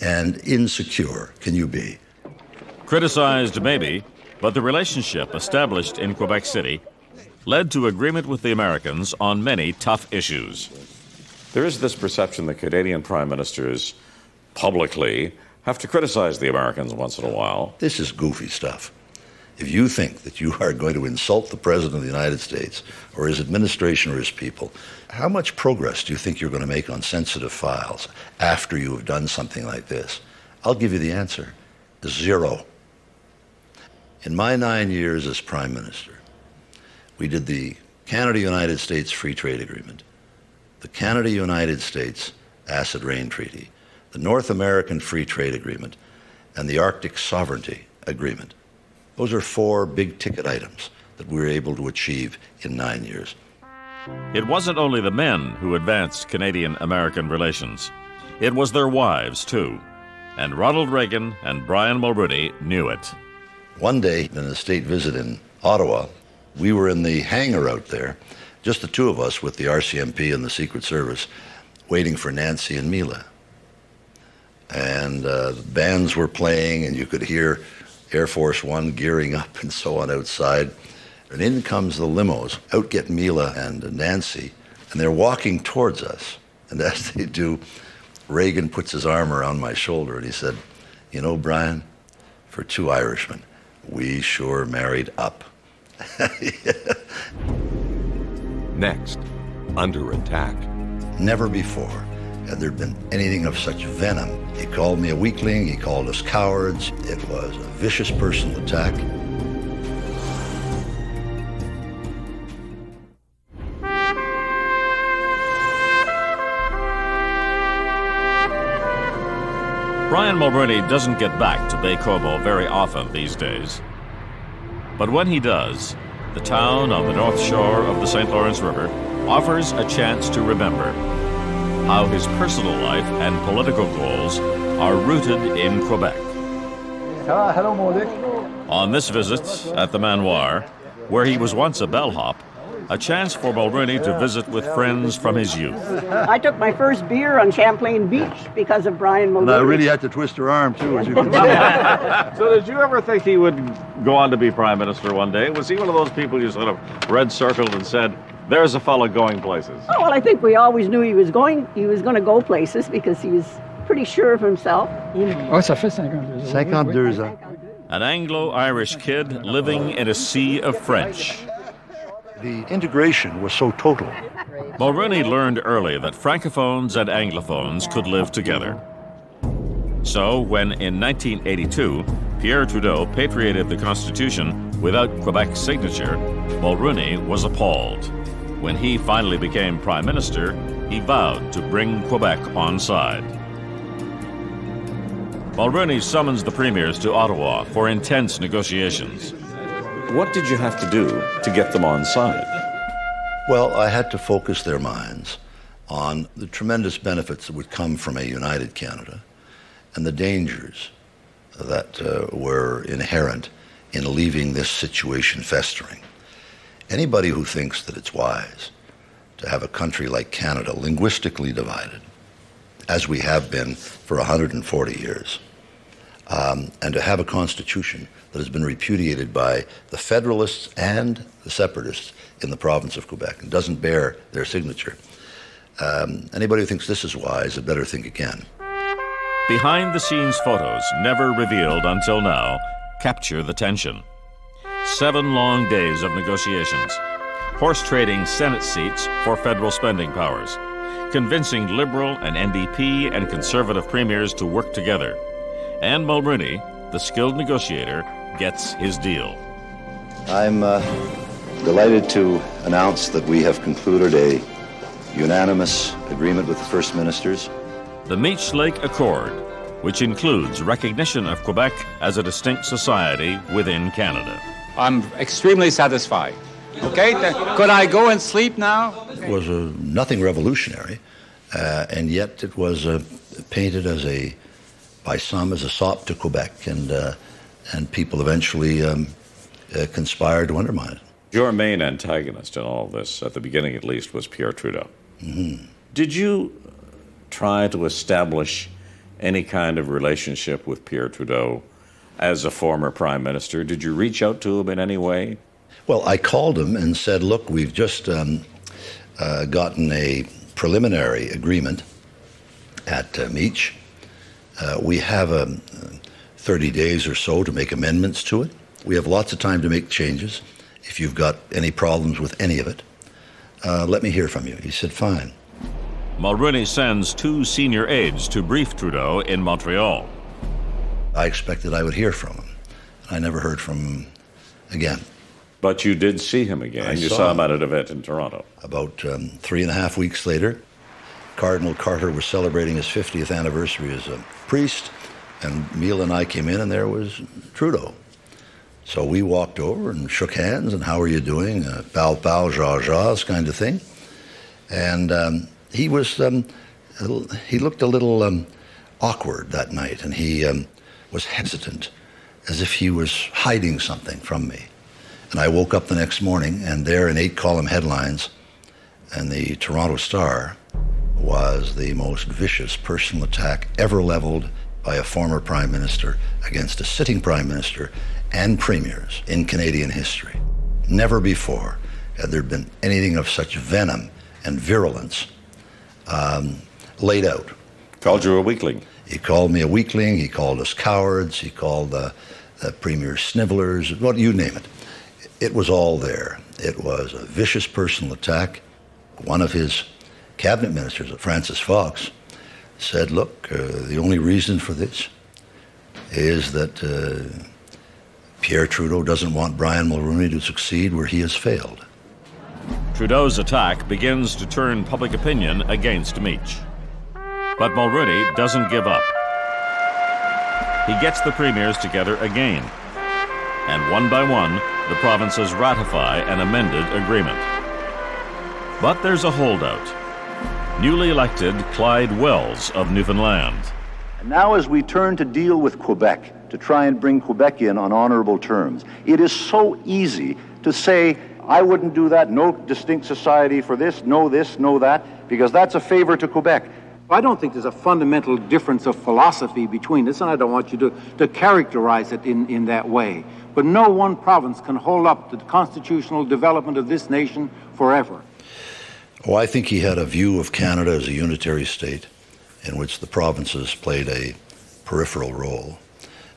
and insecure can you be? Criticized maybe, but the relationship established in Quebec City led to agreement with the Americans on many tough issues. There is this perception that Canadian prime ministers publicly have to criticize the Americans once in a while. This is goofy stuff. If you think that you are going to insult the President of the United States or his administration or his people, how much progress do you think you're going to make on sensitive files after you have done something like this? I'll give you the answer. 0. In my 9 years as Prime Minister, we did the Canada-United States Free Trade Agreement, the Canada-United States Acid Rain Treaty, the North American Free Trade Agreement, and the Arctic Sovereignty Agreement. Those are 4 big-ticket items that we were able to achieve in 9 years. It wasn't only the men who advanced Canadian-American relations. It was their wives, too. And Ronald Reagan and Brian Mulroney knew it. One day, in a state visit in Ottawa, we were in the hangar out there, just the two of us with the RCMP and the Secret Service, waiting for Nancy and Mila. And the bands were playing, and you could hear Air Force One gearing up and so on outside. And in comes the limos. Out get Mila and Nancy, and they're walking towards us. And as they do, Reagan puts his arm around my shoulder, and he said, "You know, Brian, for 2 Irishmen, we sure married up." Next, under attack. Never before had there been anything of such venom. He called me a weakling, he called us cowards. It was a vicious personal attack. Brian Mulroney doesn't get back to Baie-Comeau very often these days. But when he does, the town on the north shore of the St. Lawrence River offers a chance to remember how his personal life and political goals are rooted in Quebec. Hello, Modic. On this visit at the manoir, where he was once a bellhop, a chance for Mulroney to visit with friends from his youth. I took my first beer on Champlain Beach because of Brian Mulroney. And I really had to twist her arm, too, as you can see. So did you ever think he would go on to be Prime Minister one day? Was he one of those people you sort of red-circled and said, there's a fella going places? Oh, well, I think we always knew he was going to go places because he was pretty sure of himself. Oh, ça fait 52 ans. 52 ans. An Anglo-Irish kid living in a sea of French. The integration was so total. Mulroney learned early that Francophones and Anglophones could live together. So when in 1982, Pierre Trudeau patriated the Constitution without Quebec's signature, Mulroney was appalled. When he finally became Prime Minister, he vowed to bring Quebec on side. Mulroney summons the premiers to Ottawa for intense negotiations. What did you have to do to get them on side? Well, I had to focus their minds on the tremendous benefits that would come from a united Canada and the dangers that were inherent in leaving this situation festering. Anybody who thinks that it's wise to have a country like Canada linguistically divided, as we have been for 140 years, and to have a constitution that has been repudiated by the Federalists and the Separatists in the province of Quebec and doesn't bear their signature. Anybody who thinks this is wise had better think again. Behind-the-scenes photos, never revealed until now, capture the tension. 7 long days of negotiations, horse-trading Senate seats for federal spending powers, convincing Liberal and NDP and Conservative premiers to work together. And Mulroney, the skilled negotiator, gets his deal. I'm delighted to announce that we have concluded a unanimous agreement with the First Ministers. The Meech Lake Accord, which includes recognition of Quebec as a distinct society within Canada. I'm extremely satisfied. Okay, could I go and sleep now? It was nothing revolutionary, and yet it was painted as by some as a sop to Quebec, and and people eventually conspired to undermine it. Your main antagonist in all this, at the beginning at least, was Pierre Trudeau. Mm-hmm. Did you try to establish any kind of relationship with Pierre Trudeau as a former Prime Minister? Did you reach out to him in any way? Well, I called him and said, look, we've just gotten a preliminary agreement at Meech. We have 30 days or so to make amendments to it. We have lots of time to make changes. If you've got any problems with any of it, let me hear from you. He said, fine. Mulroney sends 2 senior aides to brief Trudeau in Montreal. I expected I would hear from him. I never heard from him again. But you did see him again. You saw him at an event in Toronto. About 3.5 weeks later, Cardinal Carter was celebrating his 50th anniversary as a priest, and Mila and I came in, and there was Trudeau. So we walked over and shook hands, and how are you doing? Pow, pow, ja, ja's kind of thing. And he looked a little awkward that night, and he was hesitant, as if he was hiding something from me. And I woke up the next morning, and there in 8-column headlines and the Toronto Star was the most vicious personal attack ever leveled by a former Prime Minister against a sitting Prime Minister and premiers in Canadian history. Never before had there been anything of such venom and virulence laid out. Called you a weakling. He called me a weakling. He called us cowards. He called the premier snivellers. Well, you name it. It was all there. It was a vicious personal attack. One of his cabinet ministers, Francis Fox, said, look, the only reason for this is that Pierre Trudeau doesn't want Brian Mulroney to succeed where he has failed. Trudeau's attack begins to turn public opinion against Meech. But Mulroney doesn't give up. He gets the premiers together again, and one by one, the provinces ratify an amended agreement. But there's a holdout. Newly elected Clyde Wells of Newfoundland. And now as we turn to deal with Quebec, to try and bring Quebec in on honorable terms, it is so easy to say, I wouldn't do that, no distinct society for this, no that, because that's a favor to Quebec. I don't think there's a fundamental difference of philosophy between us, and I don't want you to characterize it in that way. But no one province can hold up the constitutional development of this nation forever. Oh, I think he had a view of Canada as a unitary state in which the provinces played a peripheral role,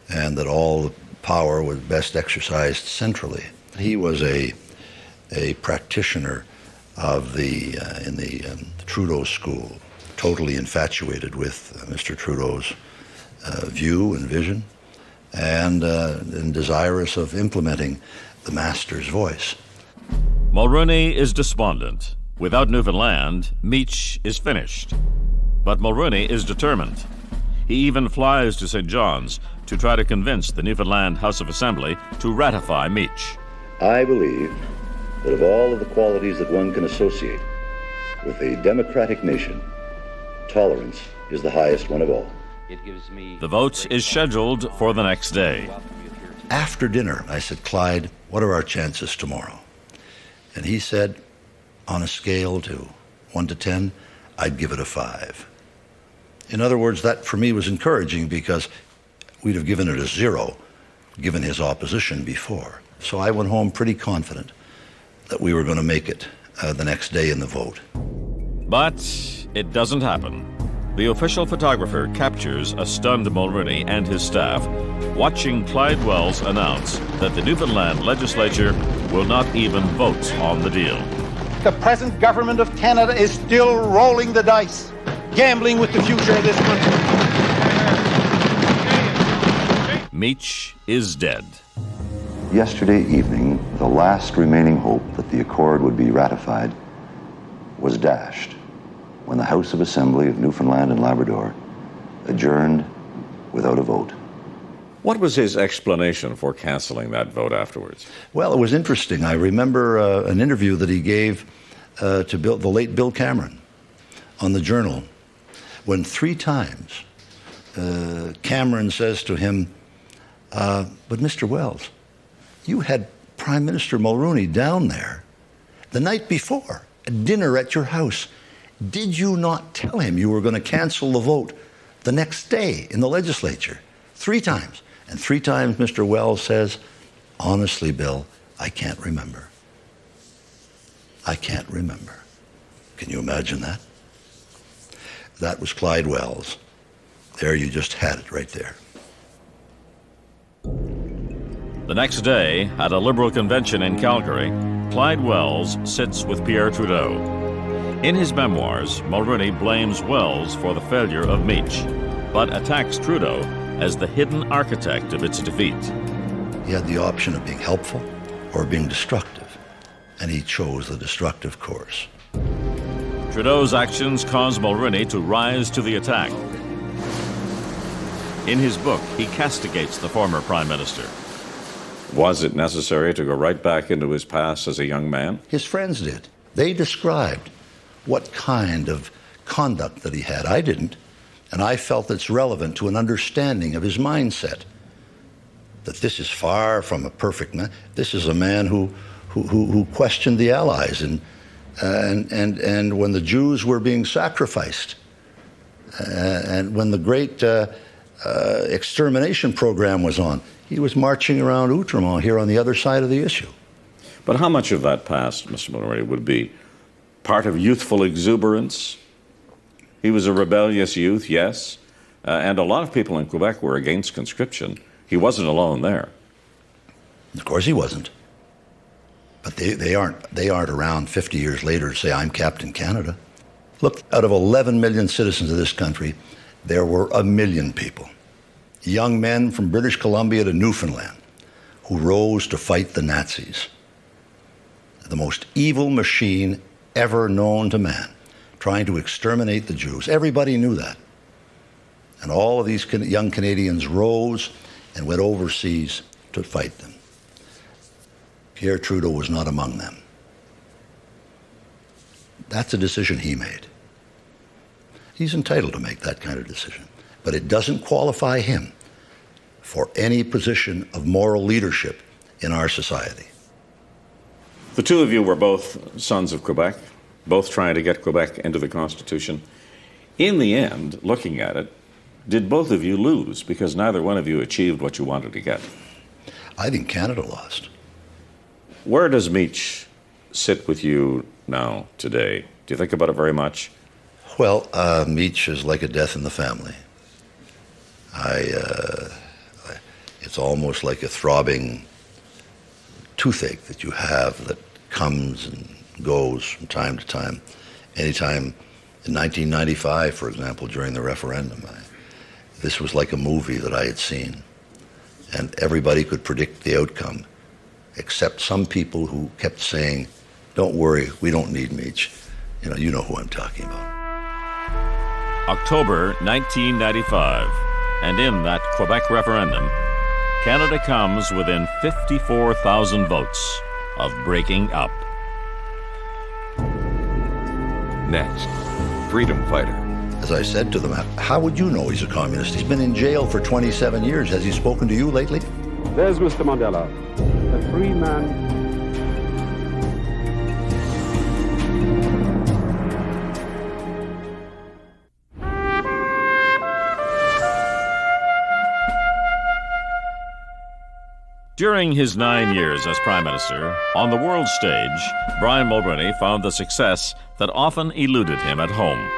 and that all the power was best exercised centrally. He was a practitioner of in the Trudeau school, totally infatuated with Mr. Trudeau's view and vision, and desirous of implementing the master's voice. Mulroney is despondent. Without Newfoundland, Meech is finished. But Mulroney is determined. He even flies to St. John's to try to convince the Newfoundland House of Assembly to ratify Meech. I believe that of all of the qualities that one can associate with a democratic nation, tolerance is the highest one of all. The vote is scheduled for the next day. After dinner, I said, Clyde, what are our chances tomorrow? And he said, on a scale to 1 to 10, I'd give it a 5. In other words, that for me was encouraging because we'd have given it a 0, given his opposition before. So I went home pretty confident that we were going to make it the next day in the vote. But it doesn't happen. The official photographer captures a stunned Mulroney and his staff watching Clyde Wells announce that the Newfoundland legislature will not even vote on the deal. The present government of Canada is still rolling the dice, gambling with the future of this country. Meech is dead. Yesterday evening, the last remaining hope that the accord would be ratified was dashed when the House of Assembly of Newfoundland and Labrador adjourned without a vote. What was his explanation for canceling that vote afterwards? Well, it was interesting. I remember an interview that he gave to the late Bill Cameron on the Journal, when 3 times Cameron says to him, But Mr. Wells, you had Prime Minister Mulroney down there the night before, at dinner at your house. Did you not tell him you were going to cancel the vote the next day in the legislature? 3 times. And 3 times Mr. Wells says, honestly, Bill, I can't remember. I can't remember. Can you imagine that? That was Clyde Wells. There, you just had it right there. The next day, at a Liberal convention in Calgary, Clyde Wells sits with Pierre Trudeau. In his memoirs, Mulroney blames Wells for the failure of Meech, but attacks Trudeau as the hidden architect of its defeat. He had the option of being helpful or being destructive, and he chose the destructive course. Trudeau's actions caused Mulroney to rise to the attack. In his book, he castigates the former Prime Minister. Was it necessary to go right back into his past as a young man? His friends did. They described what kind of conduct that he had. I didn't, and I felt it's relevant to an understanding of his mindset. That this is far from a perfect man. This is a man who questioned the Allies, and when the Jews were being sacrificed, and when the great extermination program was on, he was marching around Outremont here on the other side of the issue. But how much of that past, Mr. Mulroney, would be part of youthful exuberance? He was a rebellious youth, yes, and a lot of people in Quebec were against conscription. He wasn't alone there. Of course he wasn't. But they aren't around 50 years later to say, I'm Captain Canada. Look, out of 11 million citizens of this country, there were 1 million people, young men from British Columbia to Newfoundland, who rose to fight the Nazis. The most evil machine ever known to man, trying to exterminate the Jews. Everybody knew that. And all of these young Canadians rose and went overseas to fight them. Pierre Trudeau was not among them. That's a decision he made. He's entitled to make that kind of decision, but it doesn't qualify him for any position of moral leadership in our society. The two of you were both sons of Quebec, both trying to get Quebec into the Constitution. In the end, looking at it, did both of you lose because neither one of you achieved what you wanted to get? I think Canada lost. Where does Meech sit with you now, today? Do you think about it very much? Well, Meech is like a death in the family. It's almost like a throbbing toothache that you have that comes and goes from time to time. Anytime in 1995, for example, during the referendum, this was like a movie that I had seen. And everybody could predict the outcome, except some people who kept saying, don't worry, we don't need Meech. You know who I'm talking about. October 1995, and in that Quebec referendum, Canada comes within 54,000 votes of breaking up. Next, freedom fighter. As I said to them, how would you know he's a communist? He's been in jail for 27 years. Has he spoken to you lately? There's Mr. Mandela, a free man. During his 9 years as Prime Minister, on the world stage, Brian Mulroney found the success that often eluded him at home.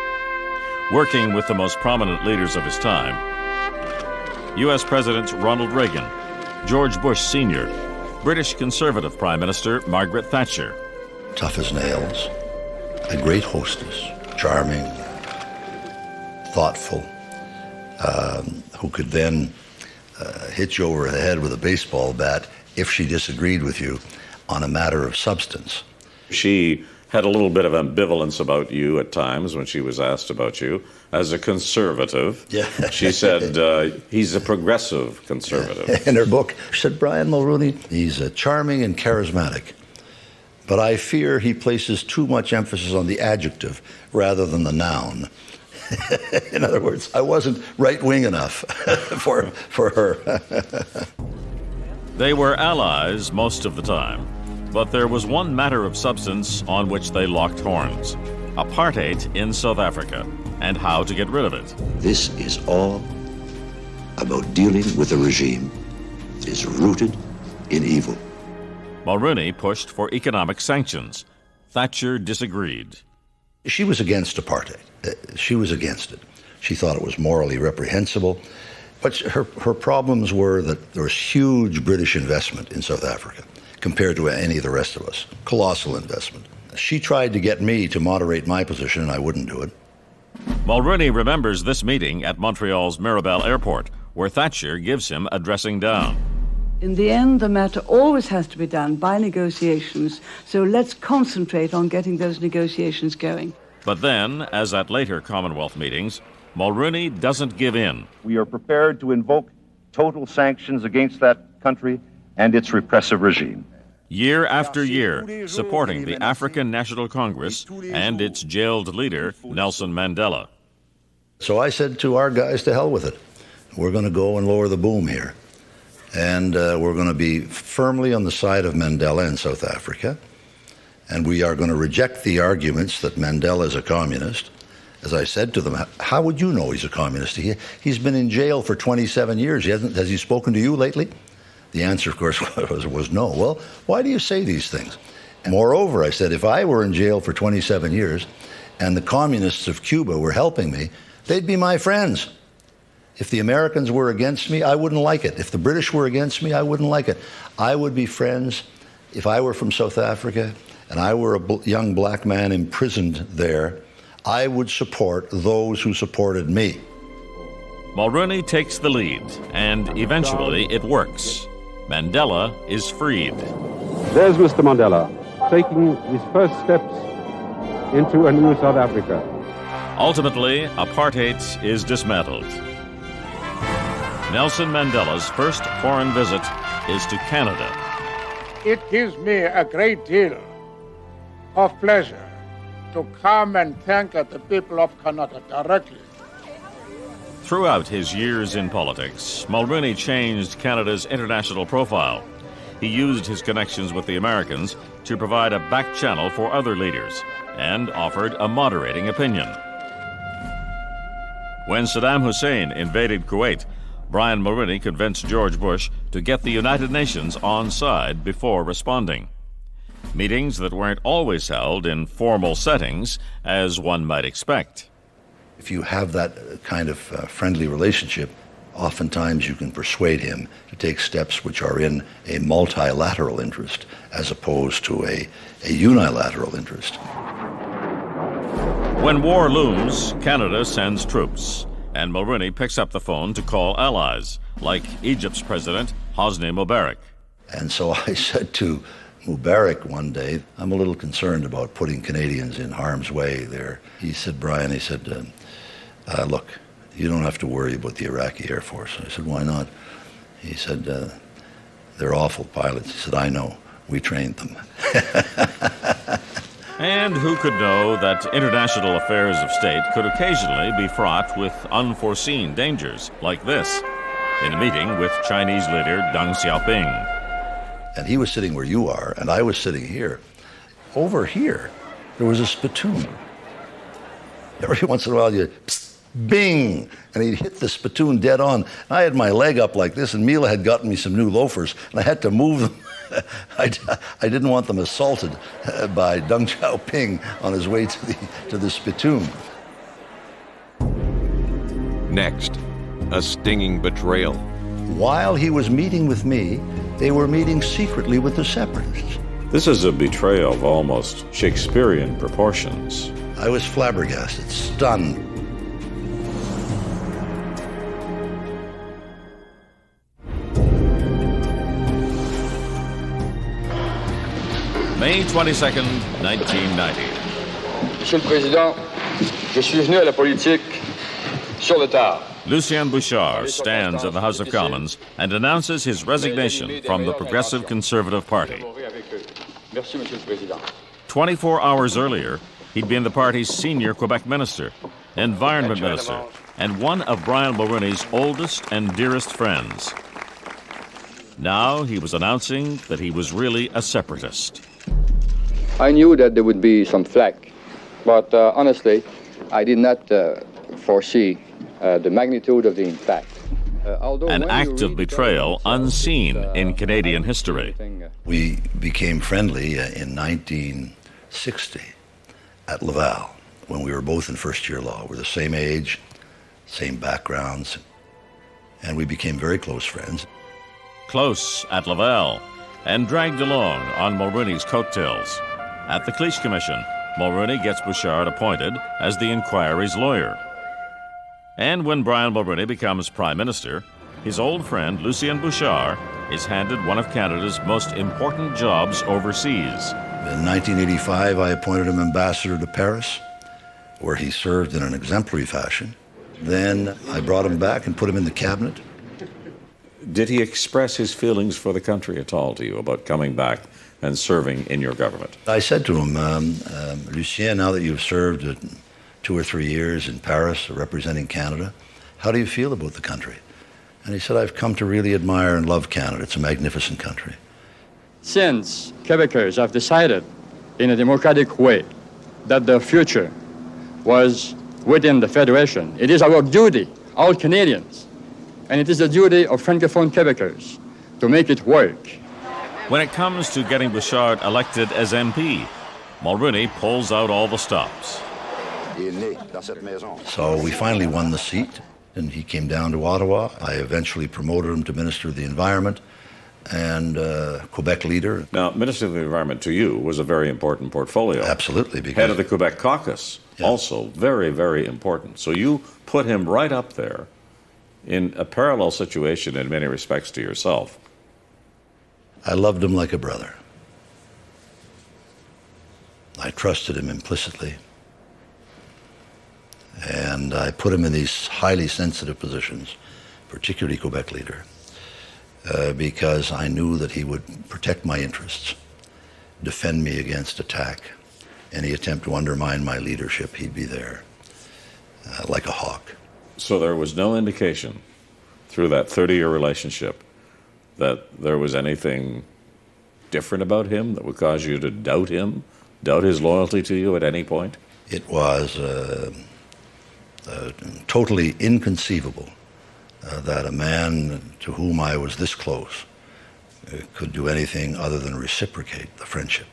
Working with the most prominent leaders of his time, U.S. Presidents Ronald Reagan, George Bush Sr., British Conservative Prime Minister Margaret Thatcher. Tough as nails, a great hostess, charming, thoughtful, who could then hit you over the head with a baseball bat if she disagreed with you on a matter of substance. She had a little bit of ambivalence about you at times when she was asked about you. As a conservative, she said he's a progressive conservative. In her book, she said, Brian Mulroney, he's charming and charismatic, but I fear he places too much emphasis on the adjective rather than the noun. In other words, I wasn't right-wing enough for her. They were allies most of the time, but there was one matter of substance on which they locked horns: apartheid in South Africa and how to get rid of it. This is all about dealing with a regime that is rooted in evil. Mulroney pushed for economic sanctions. Thatcher disagreed. She was against apartheid. She was against it. She thought it was morally reprehensible. But her problems were that there was huge British investment in South Africa compared to any of the rest of us. Colossal investment. She tried to get me to moderate my position, and I wouldn't do it. Mulroney remembers this meeting at Montreal's Mirabel Airport, where Thatcher gives him a dressing down. In the end, the matter always has to be done by negotiations, so let's concentrate on getting those negotiations going. But then, as at later Commonwealth meetings, Mulroney doesn't give in. We are prepared to invoke total sanctions against that country and its repressive regime. Year after year, supporting the African National Congress and its jailed leader, Nelson Mandela. So I said to our guys, to hell with it. We're going to go and lower the boom here. And we're going to be firmly on the side of Mandela in South Africa. And we are going to reject the arguments that Mandela is a communist. As I said to them, how would you know he's a communist? He's been in jail for 27 years. Has he spoken to you lately? The answer, of course, was no. Well, why do you say these things? And moreover, I said, if I were in jail for 27 years and the communists of Cuba were helping me, they'd be my friends. If the Americans were against me, I wouldn't like it. If the British were against me, I wouldn't like it. I would be friends if I were from South Africa and I were a young black man imprisoned there. I would support those who supported me. Mulroney takes the lead, and eventually it works. Mandela is freed. There's Mr. Mandela, taking his first steps into a new South Africa. Ultimately, apartheid is dismantled. Nelson Mandela's first foreign visit is to Canada. It gives me a great deal of pleasure to come and thank the people of Canada directly. Throughout his years in politics, Mulroney changed Canada's international profile. He used his connections with the Americans to provide a back channel for other leaders and offered a moderating opinion. When Saddam Hussein invaded Kuwait, Brian Mulroney convinced George Bush to get the United Nations on side before responding. Meetings that weren't always held in formal settings, as one might expect. If you have that kind of friendly relationship, oftentimes you can persuade him to take steps which are in a multilateral interest as opposed to a unilateral interest. When war looms, Canada sends troops, and Mulroney picks up the phone to call allies, like Egypt's president, Hosni Mubarak. And so I said to Mubarak one day, I'm a little concerned about putting Canadians in harm's way there. He said, Brian, he said, look, you don't have to worry about the Iraqi Air Force. I said, why not? He said, they're awful pilots. He said, I know. We trained them. And who could know that international affairs of state could occasionally be fraught with unforeseen dangers, like this, in a meeting with Chinese leader Deng Xiaoping. And he was sitting where you are, and I was sitting here. Over here, there was a spittoon. Every once in a while, you bing, and he'd hit the spittoon dead on. And I had my leg up like this, and Mila had gotten me some new loafers, and I had to move them. I didn't want them assaulted by Deng Xiaoping on his way to the spittoon. Next, a stinging betrayal. While he was meeting with me, they were meeting secretly with the separatists. This is a betrayal of almost Shakespearean proportions. I was flabbergasted, stunned. May 22nd, 1990. Monsieur le Président, je suis venu à la politique sur le tard. Lucien Bouchard stands in the House of Commons and announces his resignation from the Progressive Conservative Party. 24 hours earlier, he'd been the party's senior Quebec minister, Environment Minister, and one of Brian Mulroney's oldest and dearest friends. Now he was announcing that he was really a separatist. I knew that there would be some flack, but honestly, I did not foresee the magnitude of the impact. An act of betrayal unseen in Canadian history. We became friendly in 1960 at Laval, when we were both in first-year law. We're the same age, same backgrounds, and we became very close friends. Close at Laval, and dragged along on Mulroney's coattails. At the Cleach Commission, Mulroney gets Bouchard appointed as the inquiry's lawyer. And when Brian Mulroney becomes Prime Minister, his old friend Lucien Bouchard is handed one of Canada's most important jobs overseas. In 1985, I appointed him ambassador to Paris, where he served in an exemplary fashion. Then I brought him back and put him in the cabinet. Did he express his feelings for the country at all to you about coming back and serving in your government? I said to him, Lucien, now that you've served 2 or 3 years in Paris representing Canada, how do you feel about the country? And he said, I've come to really admire and love Canada. It's a magnificent country. Since Quebecers have decided in a democratic way that their future was within the Federation, it is our duty, all Canadians, and it is the duty of Francophone Quebecers to make it work. When it comes to getting Bouchard elected as MP, Mulroney pulls out all the stops. So we finally won the seat, and he came down to Ottawa. I eventually promoted him to Minister of the Environment and Quebec leader. Now, Minister of the Environment to you was a very important portfolio. Absolutely. Because head of the Quebec caucus, also very, very important. So you put him right up there in a parallel situation in many respects to yourself. I loved him like a brother. I trusted him implicitly. And I put him in these highly sensitive positions, particularly Quebec leader, because I knew that he would protect my interests, defend me against attack. Any attempt to undermine my leadership, he'd be there, like a hawk. So there was no indication through that 30-year relationship that there was anything different about him that would cause you to doubt him, doubt his loyalty to you at any point? It was totally inconceivable that a man to whom I was this close could do anything other than reciprocate the friendship.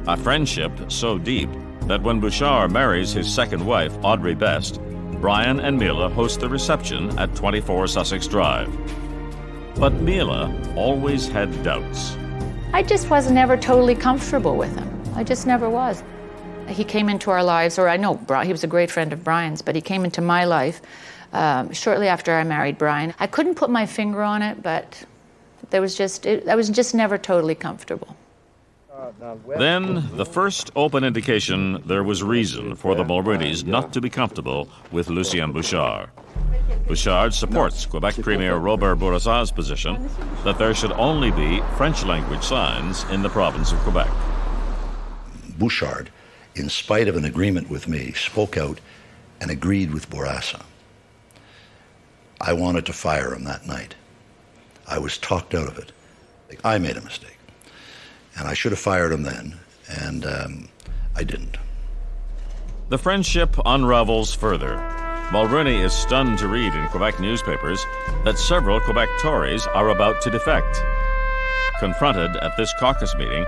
A friendship so deep that when Bouchard marries his second wife, Audrey Best, Brian and Mila host the reception at 24 Sussex Drive. But Mila always had doubts. I just was never totally comfortable with him. I just never was. He came into our lives, or I know he was a great friend of Brian's, but he came into my life shortly after I married Brian. I couldn't put my finger on it, but I was just never totally comfortable. Then, the first open indication there was reason for the Mulroneys not to be comfortable with Lucien Bouchard. Bouchard supports Quebec Premier Robert Bourassa's position that there should only be French-language signs in the province of Quebec. Bouchard, in spite of an agreement with me, spoke out and agreed with Bourassa. I wanted to fire him that night. I was talked out of it. I made a mistake. And I should have fired him then, and I didn't. The friendship unravels further. Mulroney is stunned to read in Quebec newspapers that several Quebec Tories are about to defect. Confronted at this caucus meeting,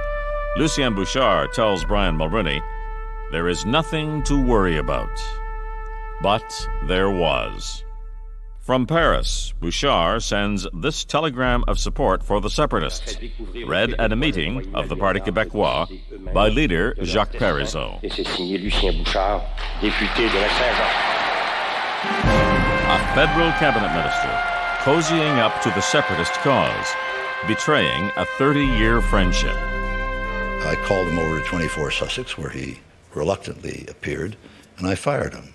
Lucien Bouchard tells Brian Mulroney, there is nothing to worry about. But there was. From Paris, Bouchard sends this telegram of support for the separatists, read at a meeting of the Parti Québécois by leader Jacques Parizeau. A federal cabinet minister cozying up to the separatist cause, betraying a 30-year friendship. I called him over to 24 Sussex, where he reluctantly appeared, and I fired him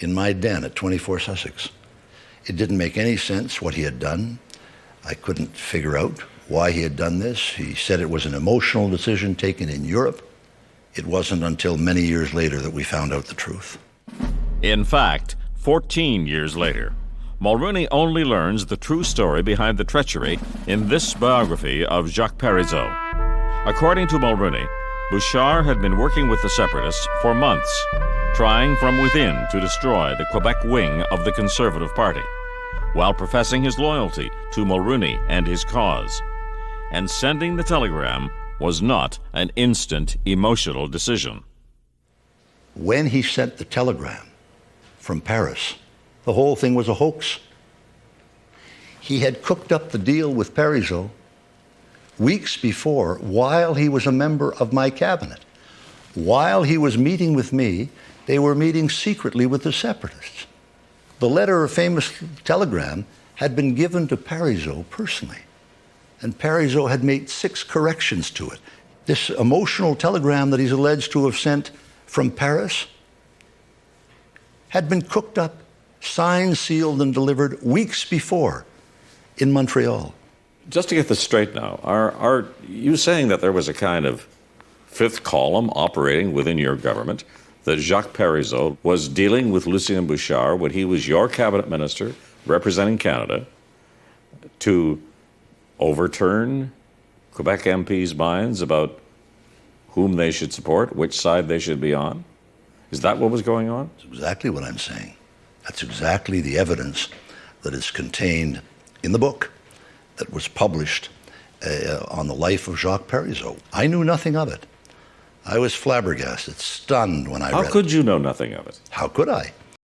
in my den at 24 Sussex. It didn't make any sense what he had done. I couldn't figure out why he had done this. He said it was an emotional decision taken in Europe. It wasn't until many years later that we found out the truth. In fact, 14 years later, Mulroney only learns the true story behind the treachery in this biography of Jacques Parizeau. According to Mulroney, Bouchard had been working with the separatists for months, trying from within to destroy the Quebec wing of the Conservative Party, while professing his loyalty to Mulroney and his cause. And sending the telegram was not an instant emotional decision. When he sent the telegram from Paris, the whole thing was a hoax. He had cooked up the deal with Parizeau weeks before, while he was a member of my cabinet. While he was meeting with me, they were meeting secretly with the separatists. The letter, a famous telegram, had been given to Parizeau personally, and Parizeau had made 6 corrections to it. This emotional telegram that he's alleged to have sent from Paris had been cooked up, signed, sealed, and delivered weeks before in Montreal. Just to get this straight now, are you saying that there was a kind of fifth column operating within your government, that Jacques Parizeau was dealing with Lucien Bouchard when he was your cabinet minister representing Canada to overturn Quebec MPs' minds about whom they should support, which side they should be on? Is that what was going on? That's exactly what I'm saying. That's exactly the evidence that is contained in the book that was published on the life of Jacques Parizeau. I knew nothing of it. I was flabbergasted, stunned when I read it. How could you know nothing of it? How could I?